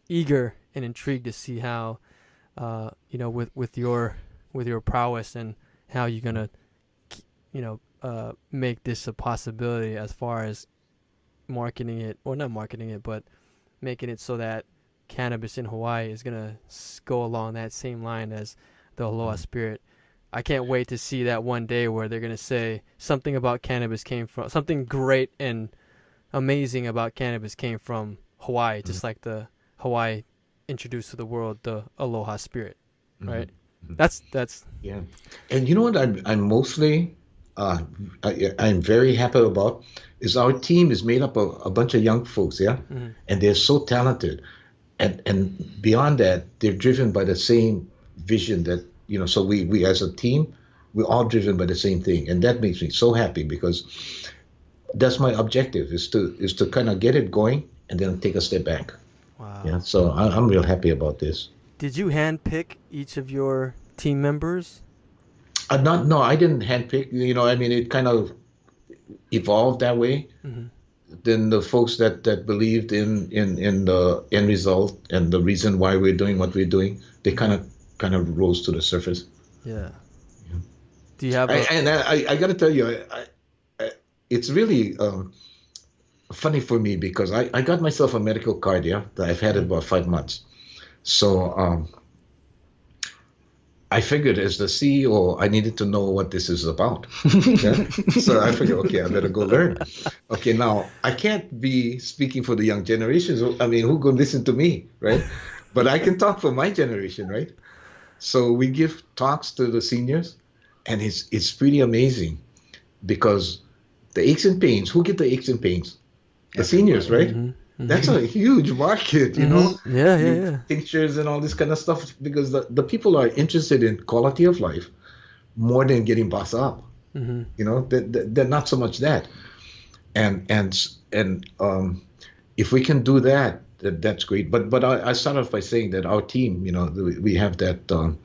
eager and intrigued to see how with your prowess and how you're gonna make this a possibility as far as marketing it, or not marketing it, but making it so that cannabis in Hawaii is gonna go along that same line as the Aloha spirit. I can't wait to see that one day where they're gonna say something about cannabis came from, something great and amazing about cannabis came from Hawaii, just like the Hawaii introduced to the world the Aloha spirit, right? That's yeah. And you know what I'm mostly I'm very happy about is our team is made up of a bunch of young folks, and they're so talented, and beyond that, they're driven by the same vision that so we as a team, we're all driven by the same thing, and that makes me so happy, because that's my objective, is to kind of get it going and then take a step back. Wow. Yeah, so I'm real happy about this. Did you handpick each of your team members? No, I didn't handpick. It kind of evolved that way. Then the folks that believed in the end result and the reason why we're doing what we're doing, they kind of rose to the surface. Yeah. Do you have? I got to tell you, it's really funny for me, because I got myself a medical card. That I've had it about 5 months. So I figured, as the CEO, I needed to know what this is about. So I figured, okay, I better go learn. Okay, now I can't be speaking for the young generations. Who going to listen to me, right? But I can talk for my generation, right? So we give talks to the seniors, and it's pretty amazing, because the aches and pains, who get the aches and pains? The seniors, right? That's a huge market, Yeah. Tinctures and all this kind of stuff, because the people are interested in quality of life more than getting bossed up. They're not so much that. And if we can do that, that's great. But I start off by saying that our team, we have that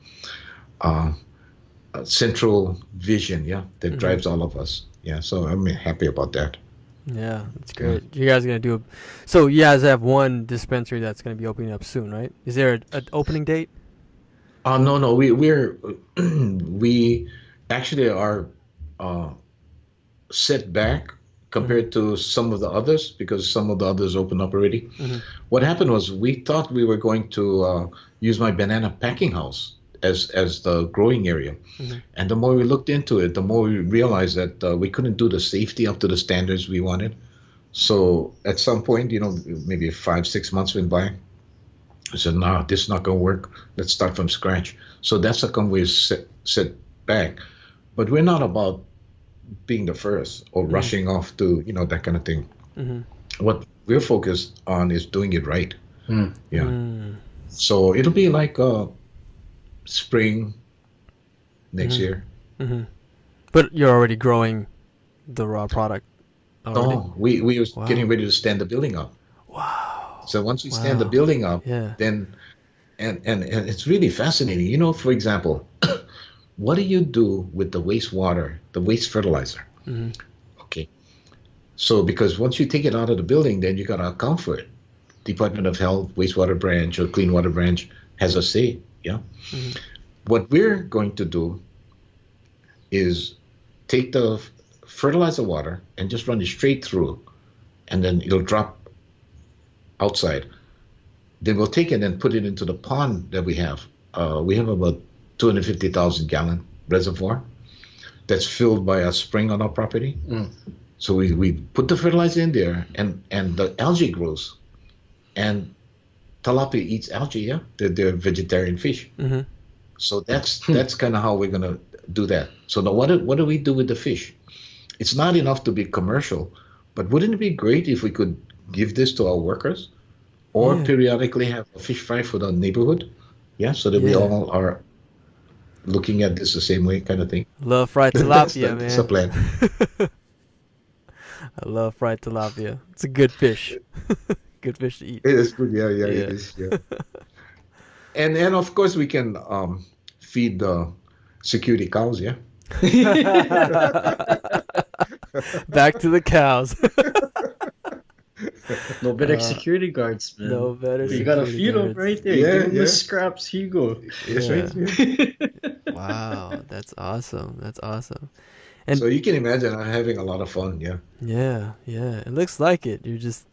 central vision, that drives all of us. Yeah, so I'm happy about that. Yeah, that's great. You guys are gonna so you guys have one dispensary that's gonna be opening up soon, right? Is there an opening date? No, we actually are set back compared to some of the others, because some of the others opened up already. What happened was, we thought we were going to use my banana packing house as the growing area. And the more we looked into it, the more we realized that we couldn't do the safety up to the standards we wanted. So at some point, maybe 5-6 months went by. I said, no, this is not going to work. Let's start from scratch. So that's how come we set back. But we're not about being the first or rushing off to, that kind of thing. What we're focused on is doing it right. So it'll be like spring next year. But you're already growing the raw product already? Oh, we were getting ready to stand the building up. Wow. So once we stand the building up, then and it's really fascinating. For example, what do you do with the wastewater, the waste fertilizer? Okay. So because once you take it out of the building, then you got to account for it. Department of Health, wastewater branch or clean water branch has a say. What we're going to do is take the fertilize the water and just run it straight through, and then it'll drop outside. Then we'll take it and put it into the pond that we have. We have about 250,000 gallon reservoir that's filled by a spring on our property. So we put the fertilizer in there, and the algae grows, and tilapia eats algae. Yeah, they're vegetarian fish. So that's kind of how we're gonna do that. So now what do we do with the fish? It's not enough to be commercial, but wouldn't it be great if we could give this to our workers, or periodically have a fish fry for the neighborhood? Yeah, so that we all are looking at this the same way, kind of thing. Love fried tilapia, man. That's the plan. I love fried tilapia. It's a good fish. Good fish to eat. It is good. Yeah, it is. Yeah. and of course we can feed the security cows. Yeah. Back to the cows. No better security guards, man. No better. You gotta feed them right there. Yeah, Give them the scraps. Here you go. That's Yeah. right. Wow, that's awesome. That's awesome. And So you can imagine I'm having a lot of fun. Yeah. yeah, it looks like it. You're just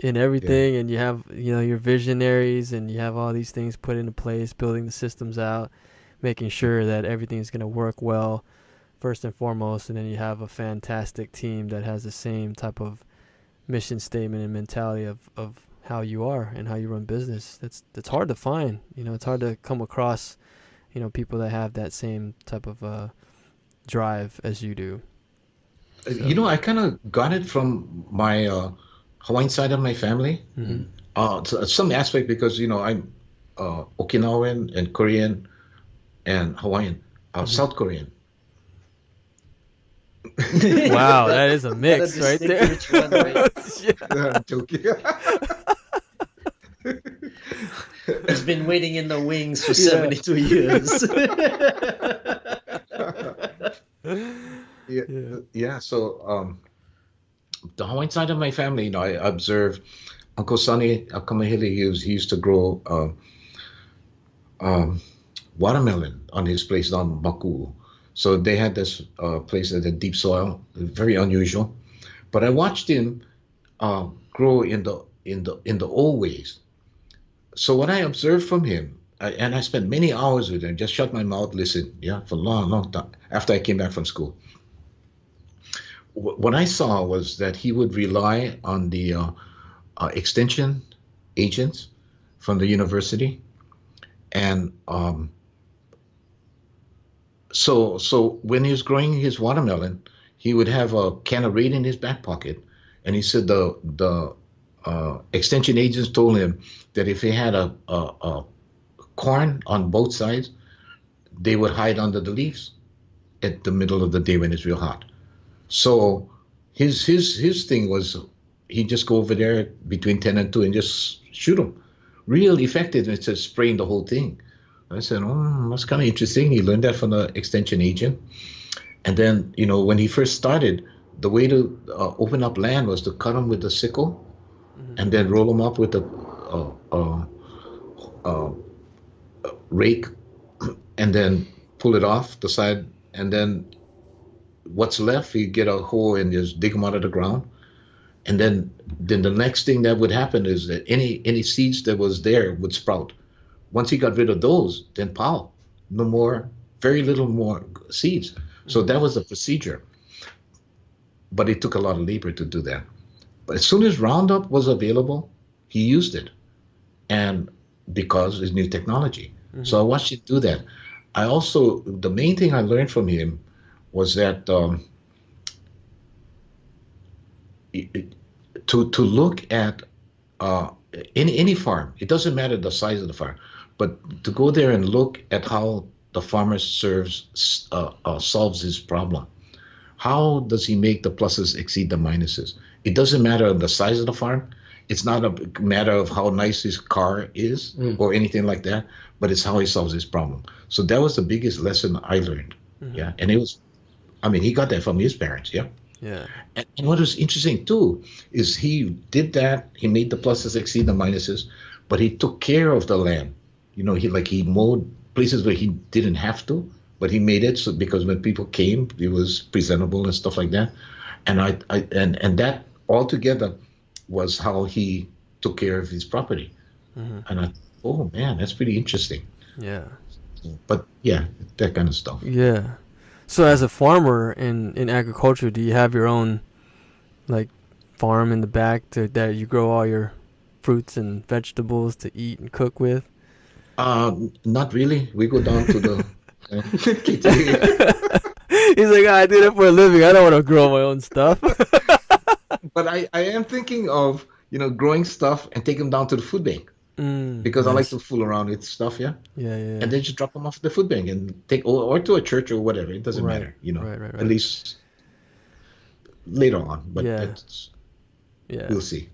in everything, and you have your visionaries, and you have all these things put into place, building the systems out, making sure that everything's gonna work well, first and foremost, and then you have a fantastic team that has the same type of mission statement and mentality of how you are and how you run business. That's hard to find. It's hard to come across people that have that same type of drive as you do. So. I kind of got it from my Hawaiian side of my family. To some aspect, because I'm Okinawan and Korean and Hawaiian, South Korean. Wow, that is a mix right there. Which one, right? I'm joking. He's been waiting in the wings for 72 years. Yeah. So the Hawaiian side of my family, I observed Uncle Sonny Akamahili. He used to grow watermelon on his place down Maku. So they had this place at the deep soil, very unusual. But I watched him grow in the old ways. So what I observed from him, and I spent many hours with him, just shut my mouth, listen, for a long, long time after I came back from school. What I saw was that he would rely on the extension agents from the university, and so when he was growing his watermelon, he would have a can of Raid in his back pocket, and he said the extension agents told him that if he had a corn on both sides, they would hide under the leaves at the middle of the day when it's real hot. So his thing was he'd just go over there between 10 and 2 and just shoot them. Real effective. It's just spraying the whole thing. I said, that's kind of interesting. He learned that from the extension agent. And then, when he first started, the way to open up land was to cut them with a sickle and then roll them up with a rake and then pull it off the side. And then what's left, you get a hole and just dig them out of the ground. And then the next thing that would happen is that any seeds that was there would sprout. Once he got rid of those, then very little more seeds. So that was the procedure. But it took a lot of labor to do that. But as soon as Roundup was available, he used it. And because it's new technology. So I watched him do that. The main thing I learned from him was that to look at any farm, it doesn't matter the size of the farm, but to go there and look at how the farmer solves his problem. How does he make the pluses exceed the minuses? It doesn't matter the size of the farm. It's not a matter of how nice his car is or anything like that, but it's how he solves his problem. So that was the biggest lesson I learned. Yeah, and he got that from his parents. Yeah. Yeah. And what was interesting too is he did that. He made the pluses exceed the minuses, but he took care of the land. He mowed places where he didn't have to, but he made it so because when people came, it was presentable and stuff like that. And and that altogether was how he took care of his property. And I, oh man, that's pretty interesting. Yeah. But yeah, that kind of stuff. Yeah. So as a farmer in agriculture, do you have your own like farm in the back that you grow all your fruits and vegetables to eat and cook with? Not really. We go down to the He's like, I do that for a living. I don't want to grow my own stuff. But I am thinking of, growing stuff and take them down to the food bank because I like nice. to fool around with stuff, yeah. Yeah. And then just drop them off at the food bank and take, or to a church or whatever. It doesn't Right. matter, Right. at least later on. But Yeah. we'll see.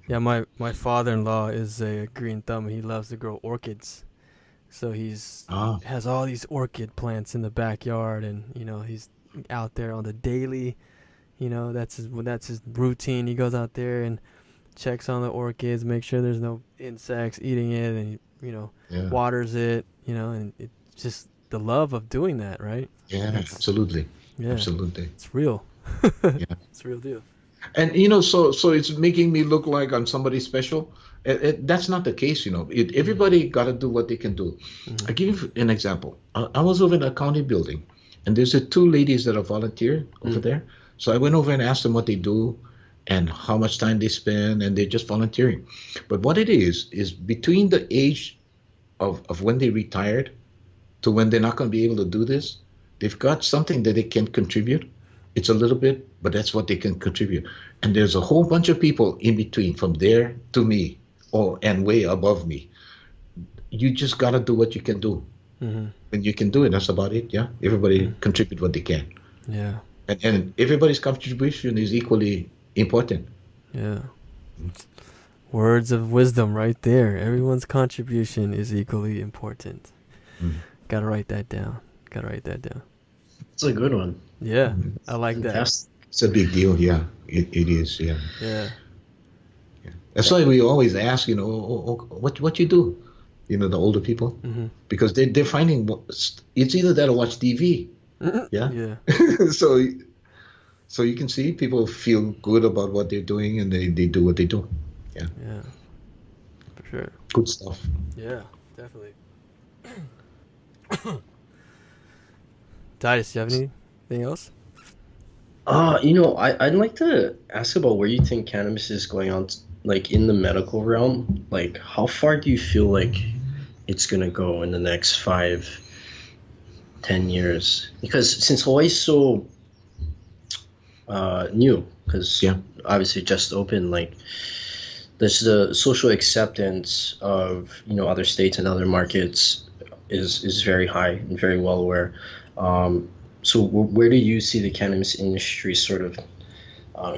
Yeah, my father-in-law is a green thumb. He loves to grow orchids. So he's has all these orchid plants in the backyard, and he's out there on the daily. That's his routine. He goes out there and checks on the orchids, make sure there's no insects eating it, and he waters it. And it's just the love of doing that, right? Yeah, absolutely. Yeah, absolutely. it's real. Yeah. It's a real deal. And so it's making me look like I'm somebody special. That's not the case, everybody got to do what they can do. I give you an example. I was over in a county building, and there's two ladies that are volunteer over there. So I went over and asked them what they do and how much time they spend, and they're just volunteering. But what it is between the age of when they retired to when they're not going to be able to do this, they've got something that they can contribute. It's a little bit, but that's what they can contribute. And there's a whole bunch of people in between, from there to me, and way above me. You just got to do what you can do. And you can do it. That's about it. Yeah. Everybody contribute what they can. Yeah. And everybody's contribution is equally important. Yeah. Words of wisdom right there. Everyone's contribution is equally important. Gotta write that down. It's a good one. Yeah, I like that. It's a big deal. Yeah, it is. Yeah. Yeah. That's why we always ask, what you do, the older people, because they're finding it's either that or watch TV. Yeah. Yeah. So you can see people feel good about what they're doing, and they do what they do. Yeah. Yeah. For sure. Good stuff. Yeah, definitely. Titus, do you have anything else? I'd like to ask about where you think cannabis is going on, like in the medical realm. Like, how far do you feel like it's gonna go in the next 5-10 years? Because since Hawaii's so new, because obviously just opened, like there's the social acceptance of other states and other markets is very high and very well aware. So where do you see the cannabis industry sort of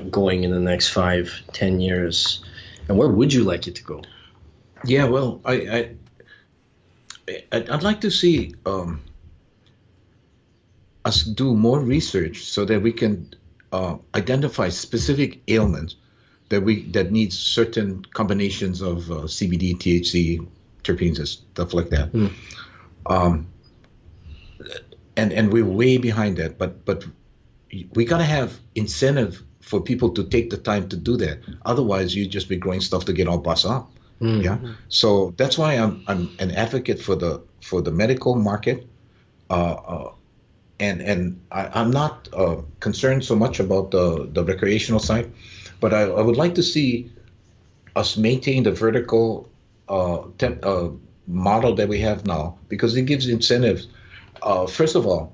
going in the next 5-10 years, and where would you like it to go? Yeah, well, I'd like to see us do more research so that we can identify specific ailments that needs certain combinations of CBD, THC, terpenes, and stuff like that. And we're way behind that, but we gotta have incentive for people to take the time to do that. Otherwise, you just be growing stuff to get all bust up. Yeah. So that's why I'm an advocate for the medical market, and I'm not concerned so much about the recreational side, but I would like to see us maintain the vertical model that we have now, because it gives incentives. First of all,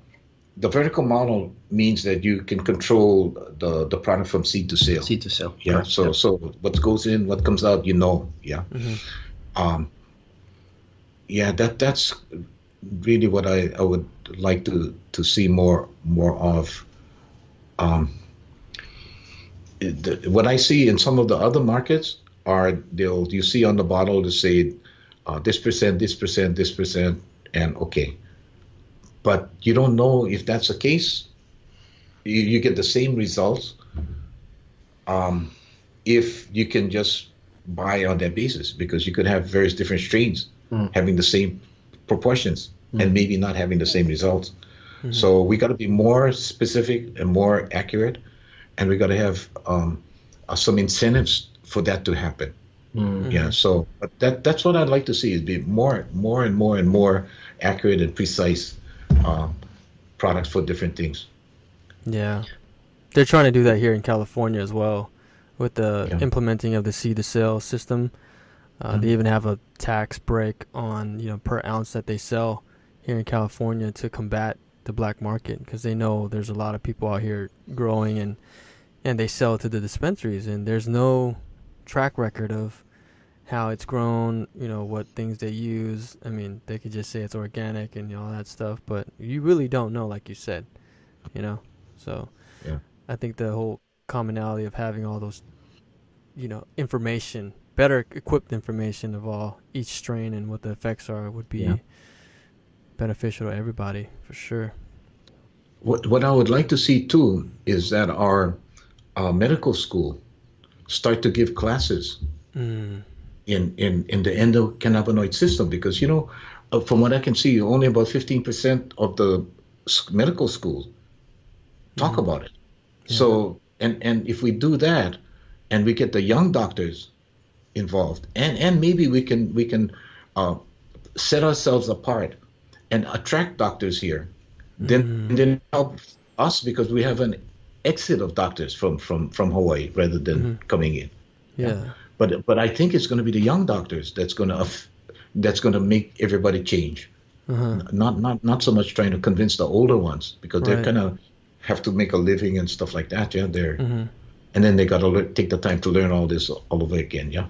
the vertical model means that you can control the product from seed to sale. Seed to sale. Yeah. So what goes in, what comes out, Yeah. That's really what I would like to see more of. What I see in some of the other markets are you see on the bottle to say this percent, and okay. But you don't know if that's the case. You get the same results if you can just buy on that basis, because you could have various different strains having the same proportions and maybe not having the same results. So we got to be more specific and more accurate, and we got to have some incentives for that to happen. Yeah. So but that's what I'd like to see, is be more and more accurate and precise products for different things. Yeah. They're trying to do that here in California as well with the implementing of the seed-to-sale system. They even have a tax break on, per ounce that they sell here in California to combat the black market, because they know there's a lot of people out here growing and they sell it to the dispensaries, and there's no track record of how it's grown, what things they use. I mean, they could just say it's organic and all that stuff, but you really don't know, like you said, So Yeah. I think the whole commonality of having all those, information, better equipped information of each strain and what the effects are would be beneficial to everybody, for sure. What I would like to see too is that our medical school start to give classes in the endocannabinoid system, because from what I can see, only about 15% of the medical schools talk about it. So and if we do that, and we get the young doctors involved, and maybe we can set ourselves apart and attract doctors here, then help us, because we have an exit of doctors from Hawaii rather than coming in. Yeah. But I think it's going to be the young doctors that's going to make everybody change. Not so much trying to convince the older ones, because they're kind of have to make a living and stuff like that. Yeah, and then they got to take the time to learn all this all over again. Yeah,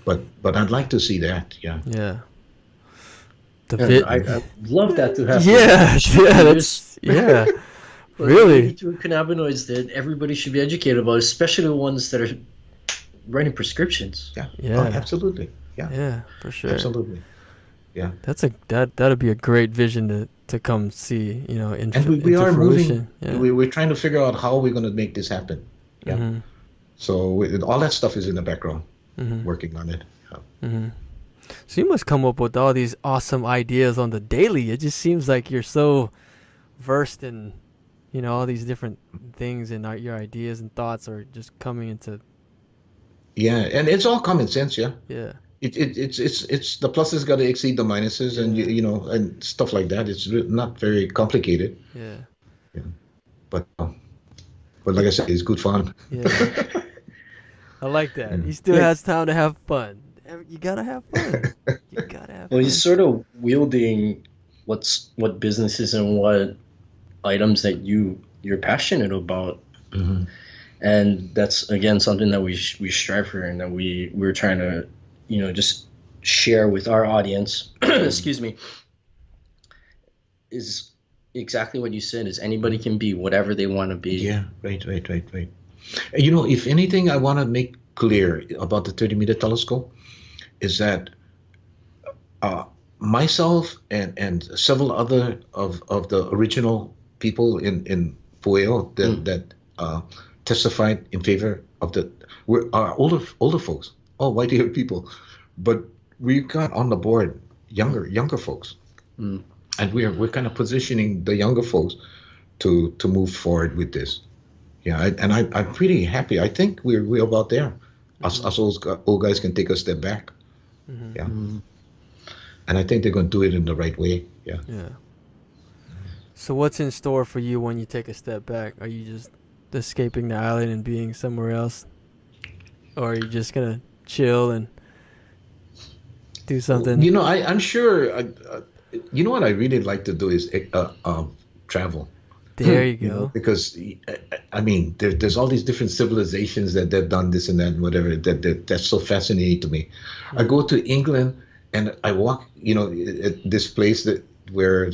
but I'd like to see that. Yeah. Yeah. I'd love that to happen. Yeah. Really. Cannabinoids that everybody should be educated about, especially the ones that are writing prescriptions. Yeah. Yeah. Oh, absolutely. Yeah. Yeah, for sure. Absolutely. Yeah. That'd be a great vision to come see, and we are fruition. Moving. We're trying to figure out how we're going to make this happen. Yeah. So all that stuff is in the background, working on it. Yeah. So you must come up with all these awesome ideas on the daily. It just seems like you're so versed in, all these different things, and your ideas and thoughts are just coming into. Yeah, and it's all common sense. Yeah. Yeah. It's the pluses got to exceed the minuses, and and stuff like that. It's not very complicated. Yeah. Yeah. But like I said, it's good fun. Yeah. I like that. He still has time to have fun. You gotta have fun. You gotta have fun. Well, he's sort of wielding what businesses and what items that you're passionate about, and that's again something that we strive for, and that we're trying to just share with our audience. Excuse me. Is exactly what you said. Is anybody can be whatever they want to be. Yeah. Right. If anything, I want to make clear about the 30-meter telescope is that myself and several other of the original people in Pueo that testified in favor of our older folks, all white-haired people, but we got on the board younger folks, and we're kind of positioning the younger folks to move forward with this. Yeah, I'm pretty happy. I think we're about there. Us old guys can take a step back. Yeah. And I think they're going to do it in the right way. Yeah. Yeah. So what's in store for you when you take a step back? Are you just escaping the island and being somewhere else? Or are you just going to chill and do something? I'm sure. What I really like to do is travel. There you go. Because I mean, there's all these different civilizations that they've done this and that and whatever. That's so fascinating to me. I go to England and I walk, at this place where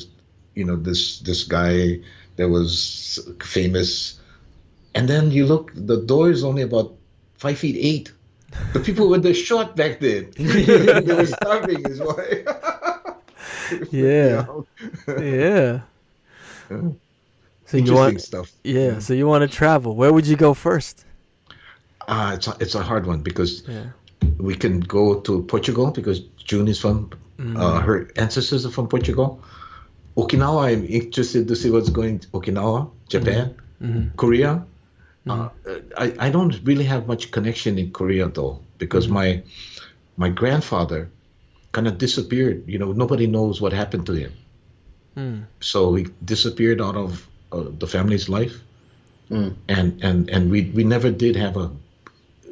this guy that was famous, and then you look, the door is only about 5'8". The people were short back then. They were starving, is why. Yeah. Yeah. So interesting stuff. Yeah. So you want to travel. Where would you go first? It's a hard one, because we can go to Portugal, because June is from her ancestors are from Portugal, Okinawa, I'm interested to see what's going. Okinawa, Japan, Korea. I don't really have much connection in Korea though, because my grandfather kind of disappeared. Nobody knows what happened to him. So he disappeared out of the family's life, and we never did have a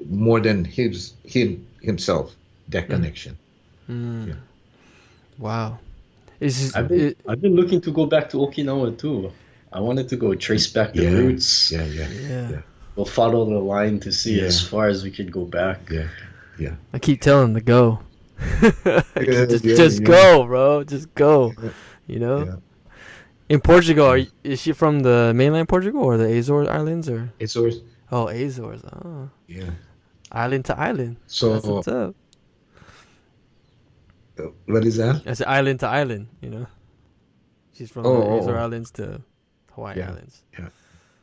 more than himself that connection. Yeah. Wow. I've been looking to go back to Okinawa too. I wanted to go trace back the roots. Yeah. We'll follow the line to see as far as we could go back. Yeah. I keep telling him to go. Just go, bro. Just go. Yeah. In Portugal, is she from the mainland Portugal or the Azores Islands or? Azores. Oh, Azores. Oh. Yeah. Island to island. So That's what's up. What is that? That's island to island. She's from the Azores Islands to Hawaii Islands.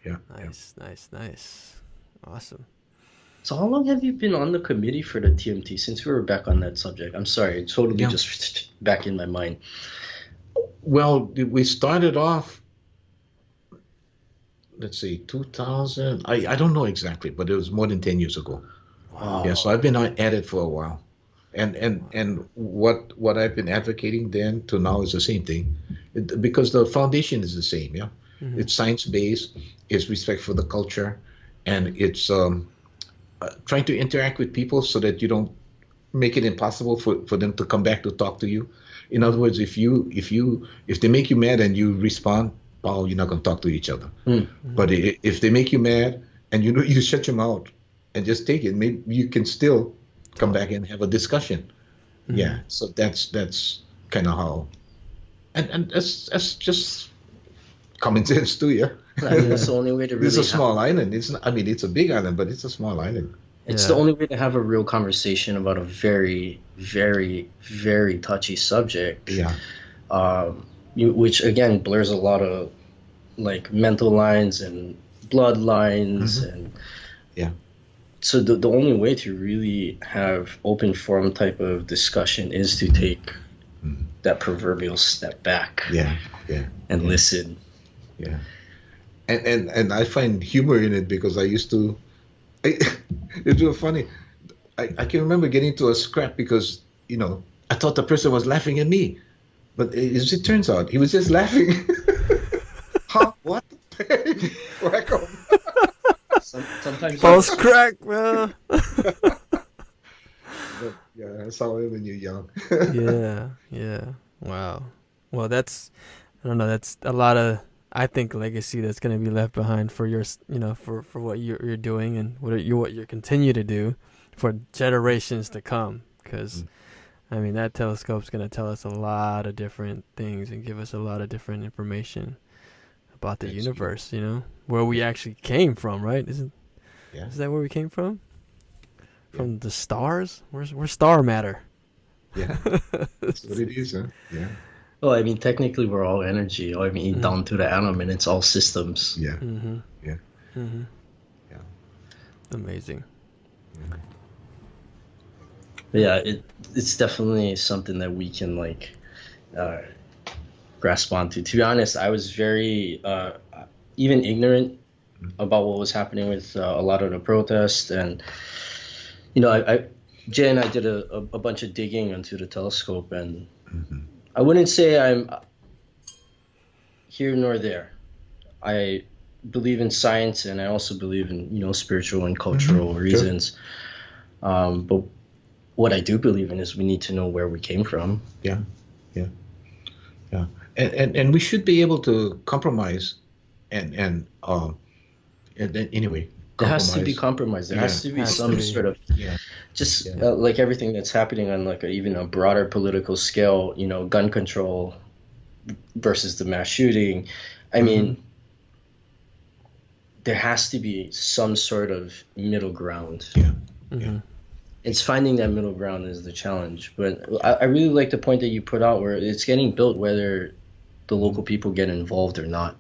Yeah. Nice. Awesome. So how long have you been on the committee for the TMT, since we were back on that subject? I'm sorry, totally just back in my mind. Well, we started off, let's see, 2000. I don't know exactly, but it was more than 10 years ago. Wow. Yeah, so I've been at it for a while. And what I've been advocating then to now is the same thing, because the foundation is the same. Yeah, it's science-based, it's respect for the culture, and it's trying to interact with people so that you don't make it impossible for them to come back to talk to you. In other words, if they make you mad and you respond, you're not going to talk to each other. But if they make you mad and you shut your mouth and just take it, maybe you can still come back and have a discussion. Yeah, so that's kind of how, and that's just common sense too. Yeah, I mean, that's the only way to really. It's a small island. It's not, I mean, it's a big island, but it's a small island. It's the only way to have a real conversation about a very, very, very touchy subject. Yeah. Which again blurs a lot of like mental lines and bloodlines and. Yeah. So the only way to really have open forum type of discussion is to take that proverbial step back. And listen. Yeah. And I find humor in it because I used to. It's real funny. I can remember getting to a scrap because I thought the person was laughing at me, but as it turns out he was just laughing. Huh? What? Whack 'em. Sometimes false crack, man. Yeah, that's how it is when you're young. Yeah. Wow. Well, that's a lot of, I think, legacy that's going to be left behind for your, for what you're doing and what you continue to do for generations to come. Because, I mean, that telescope's going to tell us a lot of different things and give us a lot of different information about the universe, where we actually came from, right? Is that where we came from? From the stars? We're star matter. Yeah, that's what it is, huh? Yeah. Well, I mean, technically, we're all energy. I mean, down to the atom, and it's all systems. Yeah. Yeah. Yeah. Amazing. But yeah, it's definitely something that we can grasp onto. To be honest, I was very even ignorant about what was happening with a lot of the protests, and Jay and I did a bunch of digging into the telescope, and I wouldn't say I'm here nor there. I believe in science, and I also believe in spiritual and cultural reasons. But what I do believe in is we need to know where we came from. Yeah. And we should be able to compromise, and anyway. There has to be compromise. There has to be some sort of like everything that's happening on even a broader political scale. Gun control versus the mass shooting. I mean, there has to be some sort of middle ground. It's finding that middle ground is the challenge. But I really like the point that you put out where it's getting built whether the local people get involved or not.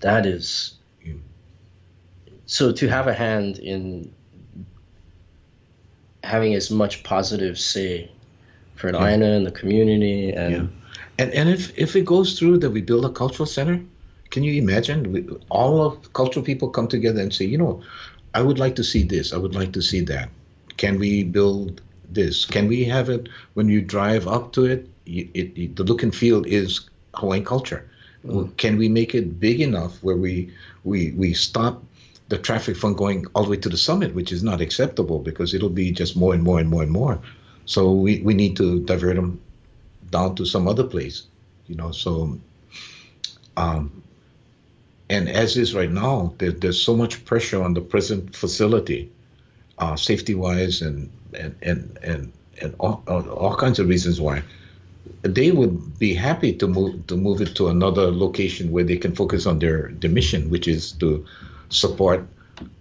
That is. So to have a hand in having as much positive say for an Aina and the community, and And if it goes through that we build a cultural center, can you imagine all of the cultural people come together and say, I would like to see this, I would like to see that. Can we build this? Can we have it when you drive up to it? The look and feel is Hawaiian culture. Can we make it big enough where we stop the traffic from going all the way to the summit, which is not acceptable because it'll be just more and more and more and more. So we need to divert them down to some other place, so and as is right now, there's so much pressure on the present facility, safety wise and all kinds of reasons why they would be happy to move it to another location where they can focus on their mission, which is to support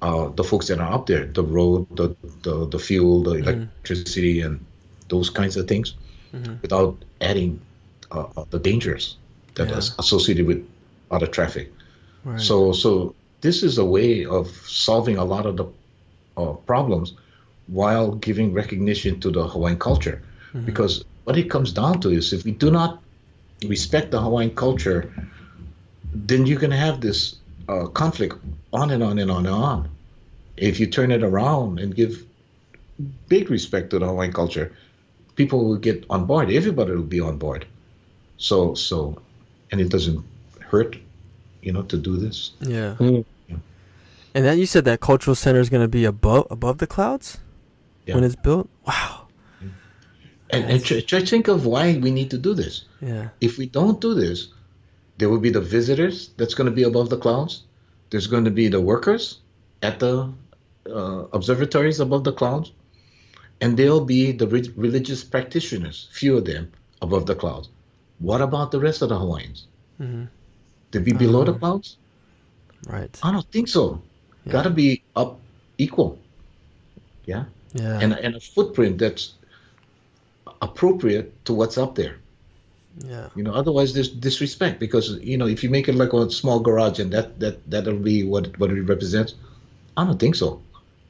the folks that are up there, the road, the fuel, the electricity, and those kinds of things, without adding the dangers that are associated with other traffic. Right. So this is a way of solving a lot of the problems while giving recognition to the Hawaiian culture. Because what it comes down to is if we do not respect the Hawaiian culture, then you can have this conflict on and on and on and on. If you turn it around and give big respect to the Hawaiian culture, people will get on board. Everybody will be on board. So, and it doesn't hurt, to do this. Yeah. And then you said that cultural center is going to be above the clouds when it's built. Wow. And try to think of why we need to do this. Yeah. If we don't do this, there will be the visitors that's going to be above the clouds. There's going to be the workers at the observatories above the clouds. And there'll be the religious practitioners, few of them, above the clouds. What about the rest of the Hawaiians? To be below the clouds? Right. I don't think so. Yeah. Got to be up equal. Yeah. Yeah. And a footprint that's appropriate to what's up there. Yeah. Otherwise there's disrespect because if you make it like a small garage and that'll be what it represents, I don't think so.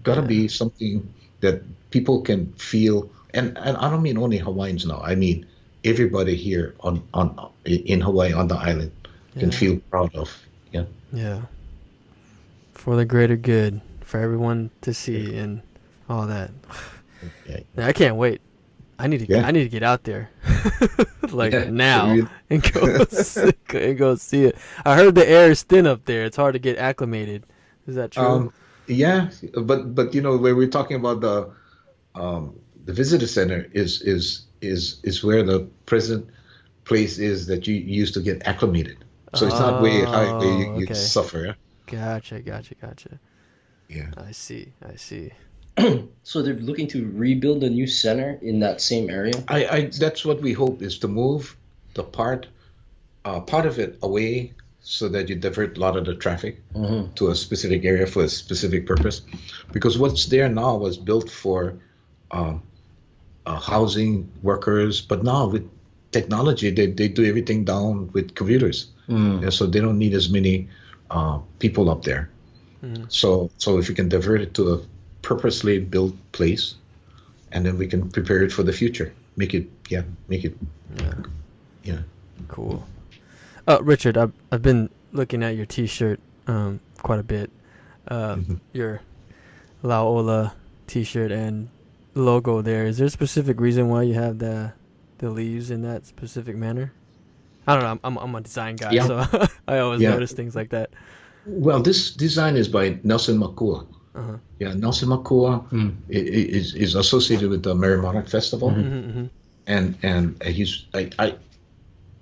Got to be something that people can feel, and I don't mean only Hawaiians now. I mean everybody here in Hawaii on the island can feel proud of. Yeah. Yeah. For the greater good, for everyone to see and all that. Yeah, I can't wait. I need to get out there now and go see it. I heard the air is thin up there. It's hard to get acclimated. Is that true? Yeah, but where we're talking about the visitor center is where the present place is that you used to get acclimated. So it's not way high where you suffer. Yeah? Gotcha. Yeah. I see. So they're looking to rebuild a new center in that same area? That's what we hope, is to move the part of it away so that you divert a lot of the traffic to a specific area for a specific purpose. Because what's there now was built for housing workers, but now with technology, they do everything down with computers. Yeah, so they don't need as many people up there. So if you can divert it to a purposely built place, and then we can prepare it for the future. Make it. Yeah. Cool. Richard, I've been looking at your T-shirt quite a bit. Your Lau Ola T-shirt and logo there. Is there a specific reason why you have the leaves in that specific manner? I don't know. I'm a design guy, so I always notice things like that. Well, this design is by Nelson Makua. Yeah, Nelson Makua is associated with the Merry Monarch Festival, and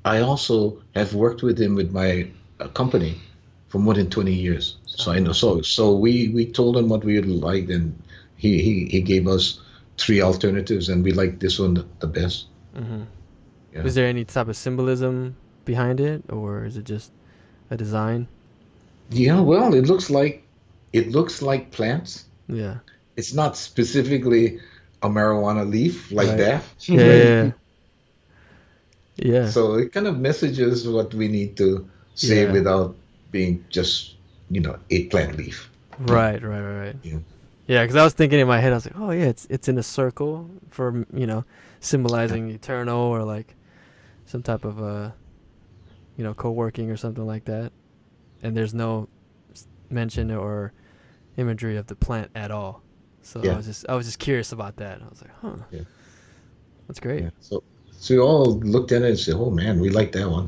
I also have worked with him with my company for more than 20 years. So I know. So we told him what we would like, and he gave us 3 alternatives, and we like this one the best. Yeah. Is there any type of symbolism behind it, or is it just a design? Yeah, well, it looks like plants. Yeah. It's not specifically a marijuana leaf like that. Yeah. So it kind of messages what we need to say without being just, a plant leaf. Right. Yeah, because I was thinking in my head, I was like, oh yeah, it's in a circle for symbolizing eternal, or like some type of co-working or something like that, and there's no mention or imagery of the plant at all. So Yeah. I was just curious about that. I was like, huh, Yeah. that's great. Yeah. So we all looked at it and said, "Oh man, we like that one."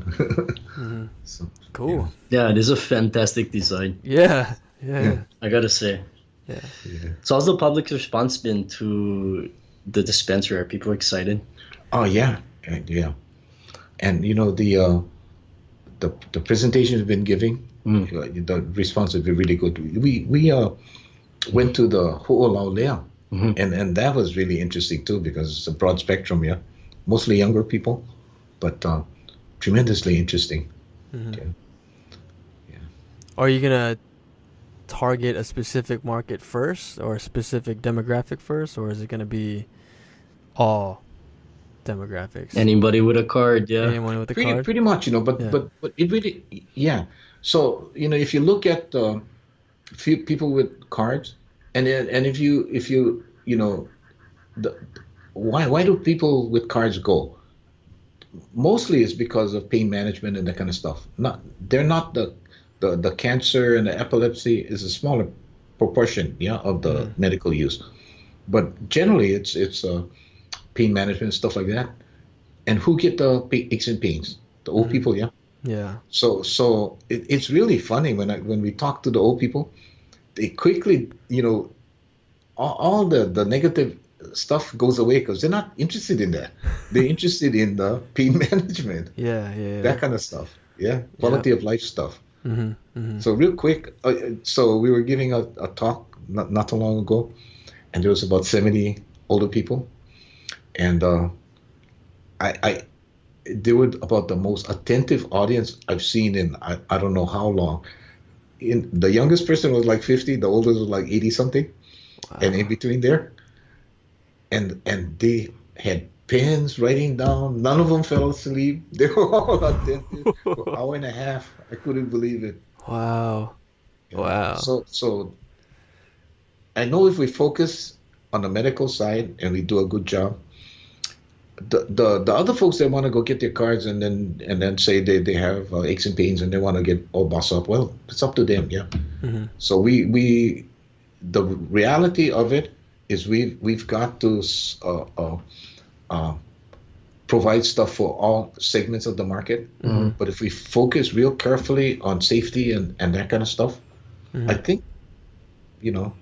Hmm. So Cool. Yeah, it is a fantastic design, Yeah. I gotta say. Yeah. yeah. So how's the public's response been to the dispensary? Are people excited? Oh yeah, yeah. And the presentation has been giving. The response has been really good. We went to the Hawaii Lau Ola, and that was really interesting too because it's a broad spectrum, yeah, mostly younger people, but tremendously interesting. Hmm. Yeah. Are you gonna target a specific market first or a specific demographic first, or is it gonna be all demographics? Anybody with a card, yeah. Anyone with a card? Pretty much, but Yeah. but it really, yeah. So if you look at few people with cards, and if you the why do people with cards go? Mostly it's because of pain management and that kind of stuff. They're not the cancer and the epilepsy is a smaller proportion, yeah, of the medical use, but generally it's pain management and stuff like that. And who get the aches and pains? The old people, yeah. Yeah. So it's really funny when we talk to the old people, they quickly, all the negative stuff goes away because they're not interested in that. They're interested in the pain management, Yeah. that kind of stuff. Yeah, quality of life stuff. Mm-hmm. Mm-hmm. So real quick, so we were giving a talk not too long ago, and there was about 70 older people, and they were about the most attentive audience I've seen in I don't know how long. The youngest person was like 50, the oldest was like 80 something, and in between there, and they had pens writing down. None of them fell asleep. They were all attentive for an hour and a half. I couldn't believe it. Wow. Yeah. Wow. So I know if we focus on the medical side and we do a good job, the other folks that want to go get their cards and then say they have aches and pains and they want to get all bossed up, well, it's up to them, yeah. Mm-hmm. So we the reality of it is we've got to provide stuff for all segments of the market. But if we focus real carefully on safety and that kind of stuff, I think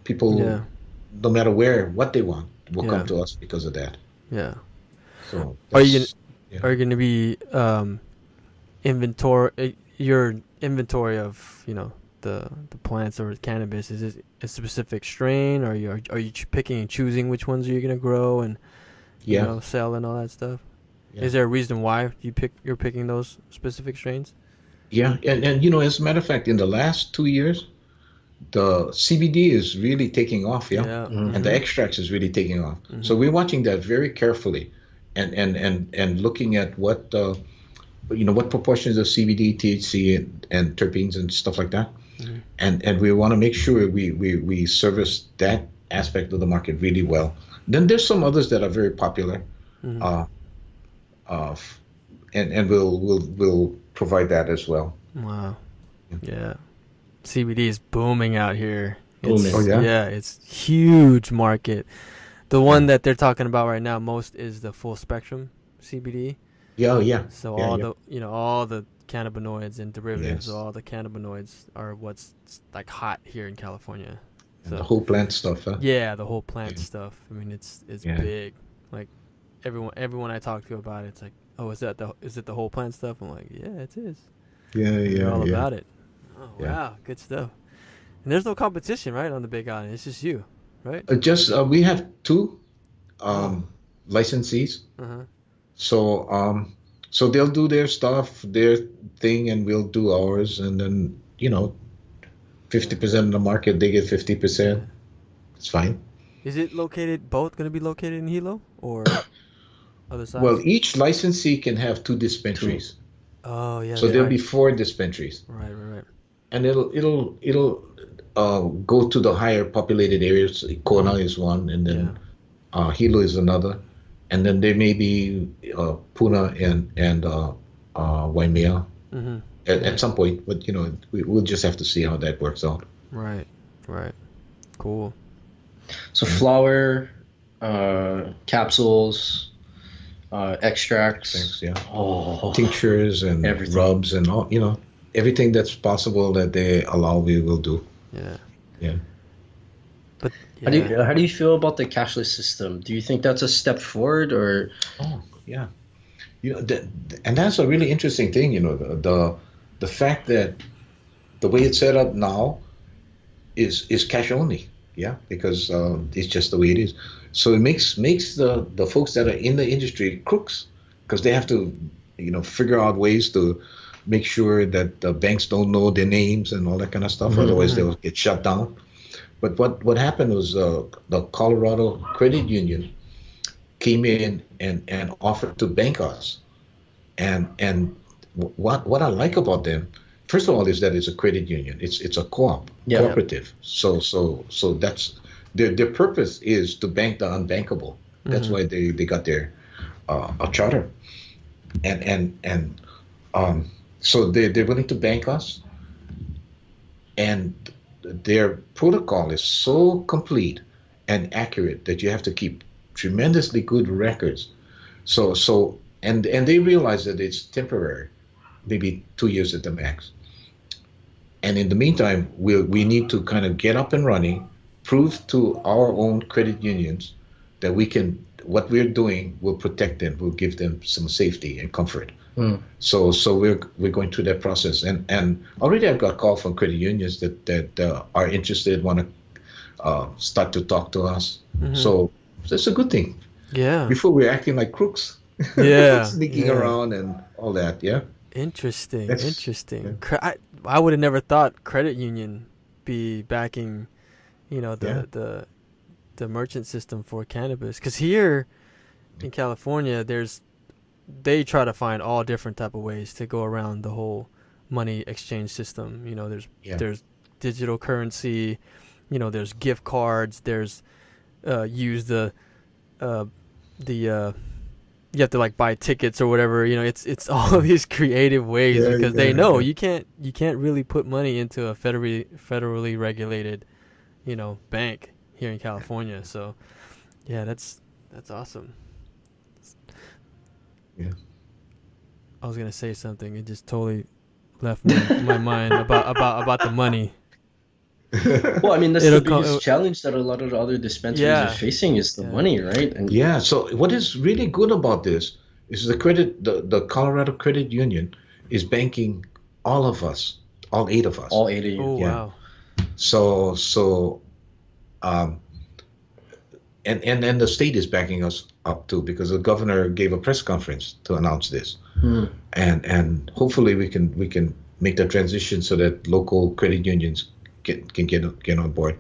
people, no matter what they want, will come to us because of that. Yeah. So Are you going to be your inventory of the plants or cannabis? Is it a specific strain? Are you picking and choosing which ones you're going to grow and sell and all that stuff? Yeah. Is there a reason why you're picking those specific strains? Yeah, and as a matter of fact, in the last 2 years, the CBD is really taking off, and the extracts is really taking off. So we're watching that very carefully, and looking at what what proportions of CBD, THC, and terpenes and stuff like that, and we want to make sure we service that aspect of the market really well. Then there's some others that are very popular, and we'll provide that as well. Wow, yeah. CBD is booming out here. Booming. Oh yeah? Yeah, it's huge market. The one that they're talking about right now most is the full spectrum CBD. Yeah. So yeah, all the cannabinoids and derivatives, Yes. all the cannabinoids are what's like hot here in California. And the whole plant stuff, huh? Yeah, the whole plant Yeah. stuff. I mean, it's Yeah. big. Like everyone I talk to about it, it's like, oh, is it the whole plant stuff? I'm like, yeah, it is. They're all about it. Oh Yeah. wow, good stuff. And there's no competition, right, on the Big Island. It's just you, right? We have 2 licensees. Uh-huh. So they'll do their stuff, their thing, and we'll do ours, and then 50% of the market, they get 50%. It's fine. Is it both going to be located in Hilo or other sides? Well, each licensee can have 2 dispensaries. Oh yeah. So there'll be 4 dispensaries, Right. and it'll go to the higher populated areas. Kona is one, and then Hilo is another, and then there may be Puna and Waimea Mm-hmm. at some point. But we'll just have to see how that works out. Right. Cool. So flower, capsules, extracts. Thanks, yeah. Oh, Tinctures and everything. rubs and all, everything that's possible that they allow, we will do. Yeah. Yeah. But How do you feel about the cashless system? Do you think that's a step forward, or? Oh, yeah. And that's a really interesting thing, the fact that the way it's set up now is cash only. Yeah, because it's just the way it is. So it makes the folks that are in the industry crooks, because they have to, figure out ways to make sure that the banks don't know their names and all that kind of stuff. Otherwise, they'll get shut down. But what happened was the Colorado Credit Union came in and offered to bank us. And what I like about them, first of all, is that it's a credit union. It's a cooperative. So that's their purpose is to bank the unbankable. That's why they got their a charter, and so they're willing to bank us, and their protocol is so complete and accurate that you have to keep tremendously good records. So and they realize that it's temporary, maybe 2 years at the max. And in the meantime, we need to kind of get up and running, prove to our own credit unions that what we're doing will protect them, will give them some safety and comfort. So we're going through that process, and already I've got calls from credit unions that are interested, want to start to talk to us. So that's a good thing. Yeah. Before we're acting like crooks. Yeah. Sneaking around and all that. Yeah. Interesting. Yeah. I would have never thought credit union be backing, the merchant system for cannabis. Because here in California, they try to find all different type of ways to go around the whole money exchange system. There's digital currency, there's gift cards, there's use the you have to like buy tickets or whatever. It's all of these creative ways because they know you can't really put money into a federally regulated, bank here in California. So, yeah, that's awesome. Yeah. I was gonna say something. It just totally left my mind about the money. Well, I mean, that's the biggest challenge that a lot of the other dispensaries are facing is the money, right? And so what is really good about this is the Colorado Credit Union is banking all of us, all 8 of us. All 8 of you. Oh, wow. So and the state is backing us up too, because the governor gave a press conference to announce this. And hopefully we can make the transition so that local credit unions can get on board.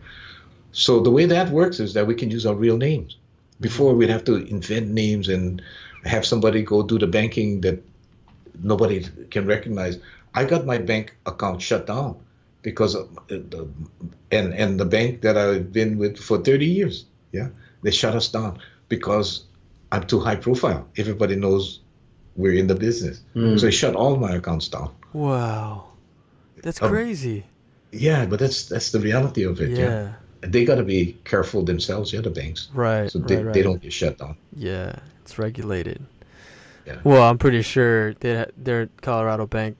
So the way that works is that we can use our real names. Before, we'd have to invent names and have somebody go do the banking that nobody can recognize. I got my bank account shut down because of the bank that I've been with for 30 years. Yeah, they shut us down because I'm too high profile. Everybody knows we're in the business. So they shut all my accounts down. Wow, that's crazy. Yeah, but that's the reality of it. Yeah. They got to be careful themselves, the banks. Right. So they don't get shut down. Yeah, it's regulated. Yeah. Well, I'm pretty sure their Colorado bank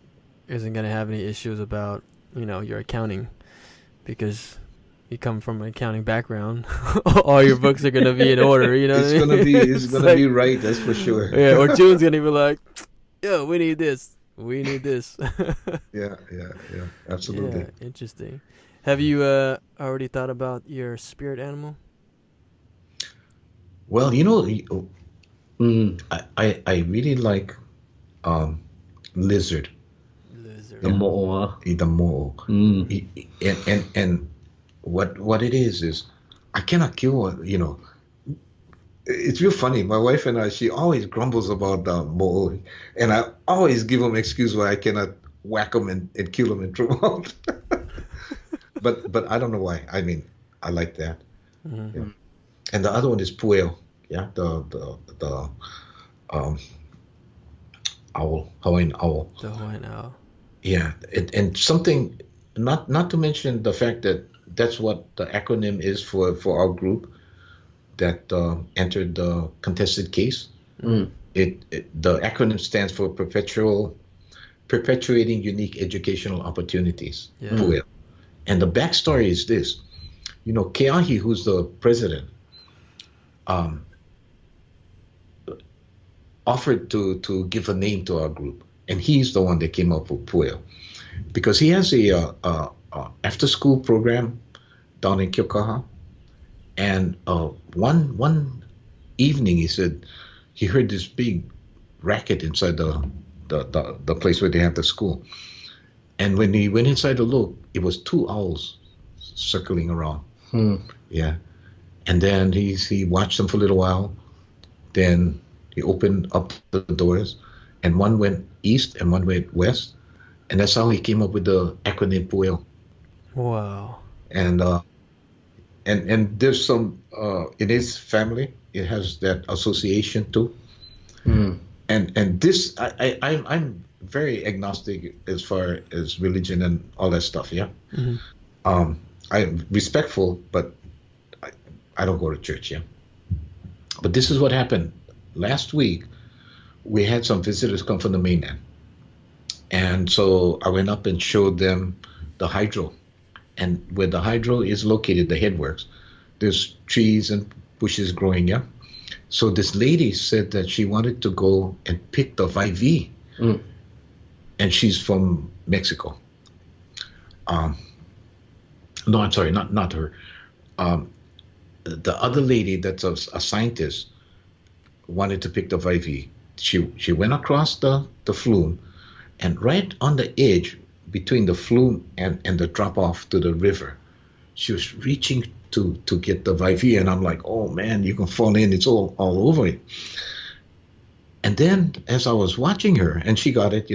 isn't going to have any issues about, your accounting, because you come from an accounting background. All your books are going to be in order, It's what I mean? It's gonna be right, that's for sure. Yeah, or June's going to be like, yo, we need this. Yeah, absolutely. Yeah, interesting. Have you already thought about your spirit animal? Well, I really like lizard. The mo'a. The mo'o. And what it is I cannot kill one. It's real funny. My wife and I, she always grumbles about the mo'o, and I always give them excuse why I cannot whack them and kill them and throw them out. But I don't know why. I mean, I like that. Yeah. And the other one is pueo. Yeah, the um, owl, Hawaiian owl. The Hawaiian Owl. Yeah, and something, not to mention the fact that that's what the acronym is for our group that entered the contested case. The acronym stands for perpetuating unique educational opportunities. Yeah. PUEO. And the backstory is this: Keahi, who's the president, offered to give a name to our group, and he's the one that came up with PUEO, because he has a after school program down in Kiokaha, and one evening he said he heard this big racket inside the place where they have the school, and when he went inside to look, it was two owls circling around. Yeah, and then he watched them for a little while, then he opened up the doors, and one went east and one went west, and that's how he came up with the acronym PUEO. Wow. And there's some in his family, it has that association too. And this, I'm very agnostic as far as religion and all that stuff. Yeah. I'm respectful, but I don't go to church. Yeah. But this is what happened last week. We had some visitors come from the mainland, and so I went up and showed them the hydro. And where the hydro is located, the headworks, there's trees and bushes growing, yeah? So this lady said that she wanted to go and pick the vivy, and she's from Mexico. No, I'm sorry, not her. The other lady that's a scientist wanted to pick the vivy. She went across the flume, and right on the edge, between the flume and the drop off to the river, she was reaching to get the vivy, and I'm like, oh man, you can fall in, it's all over it. And then as I was watching her, and she got it,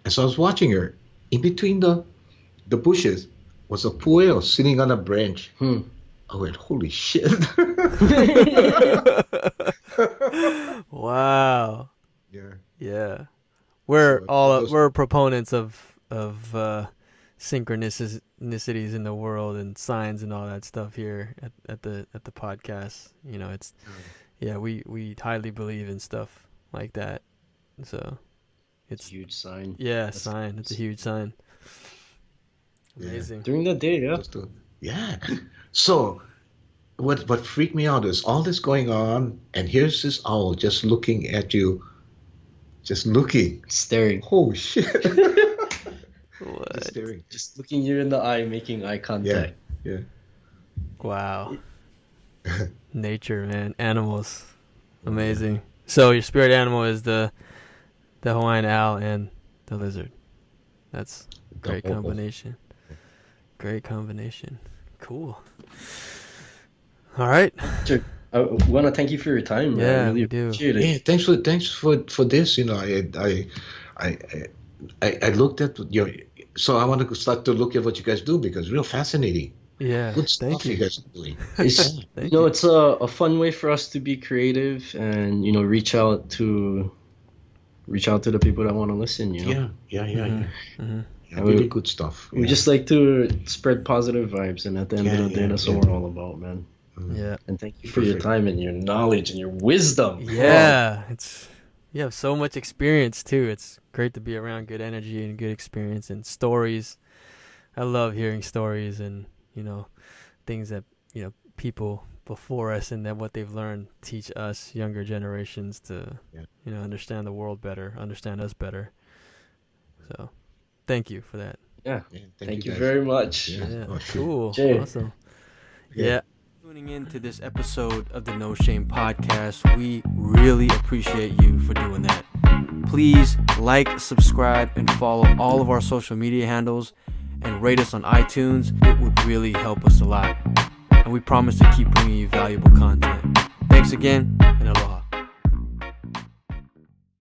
as I was watching her, in between the bushes was a PUEO sitting on a branch. I went, holy shit. Wow. Yeah. We're proponents of synchronicities in the world and signs and all that stuff here at the podcast. We highly believe in stuff like that. So it's a huge sign. Yeah, sign. It's a huge sign. Amazing. During the day, yeah. Yeah. So what freaked me out is all this going on, and here's this owl just looking at you, just looking, staring. Oh shit. What? Just staring. Just looking you in the eye, making eye contact. Yeah. Wow. Nature, man. Animals. Amazing. So your spirit animal is the Hawaiian owl and the lizard. That's a great combination. Great combination. Cool. All right. I want to thank you for your time. Man. Yeah, I really we do. appreciate it. Yeah, thanks for this. I looked at your, so I want to start to look at what you guys do, because it's real fascinating. Yeah. Good stuff Thank you. guys are doing. It's a fun way for us to be creative and reach out to the people that want to listen. Yeah. Mm-hmm. Yeah, really good stuff. We just like to spread positive vibes, and at the end of the day, that's what we're all about, man. Yeah. And thank you for your time and your knowledge and your wisdom. Yeah. You have so much experience too. It's great to be around good energy and good experience and stories. I love hearing stories and, things that, people before us and that what they've learned teach us younger generations to, understand the world better, understand us better. So thank you for that. Yeah. Thank you guys very much. Yeah. Cool. Jay. Awesome. Yeah. Tuning in to this episode of the No Shame Podcast. We really appreciate you for doing that. Please like, subscribe, and follow all of our social media handles and rate us on iTunes. It would really help us a lot. And we promise to keep bringing you valuable content. Thanks again, and aloha.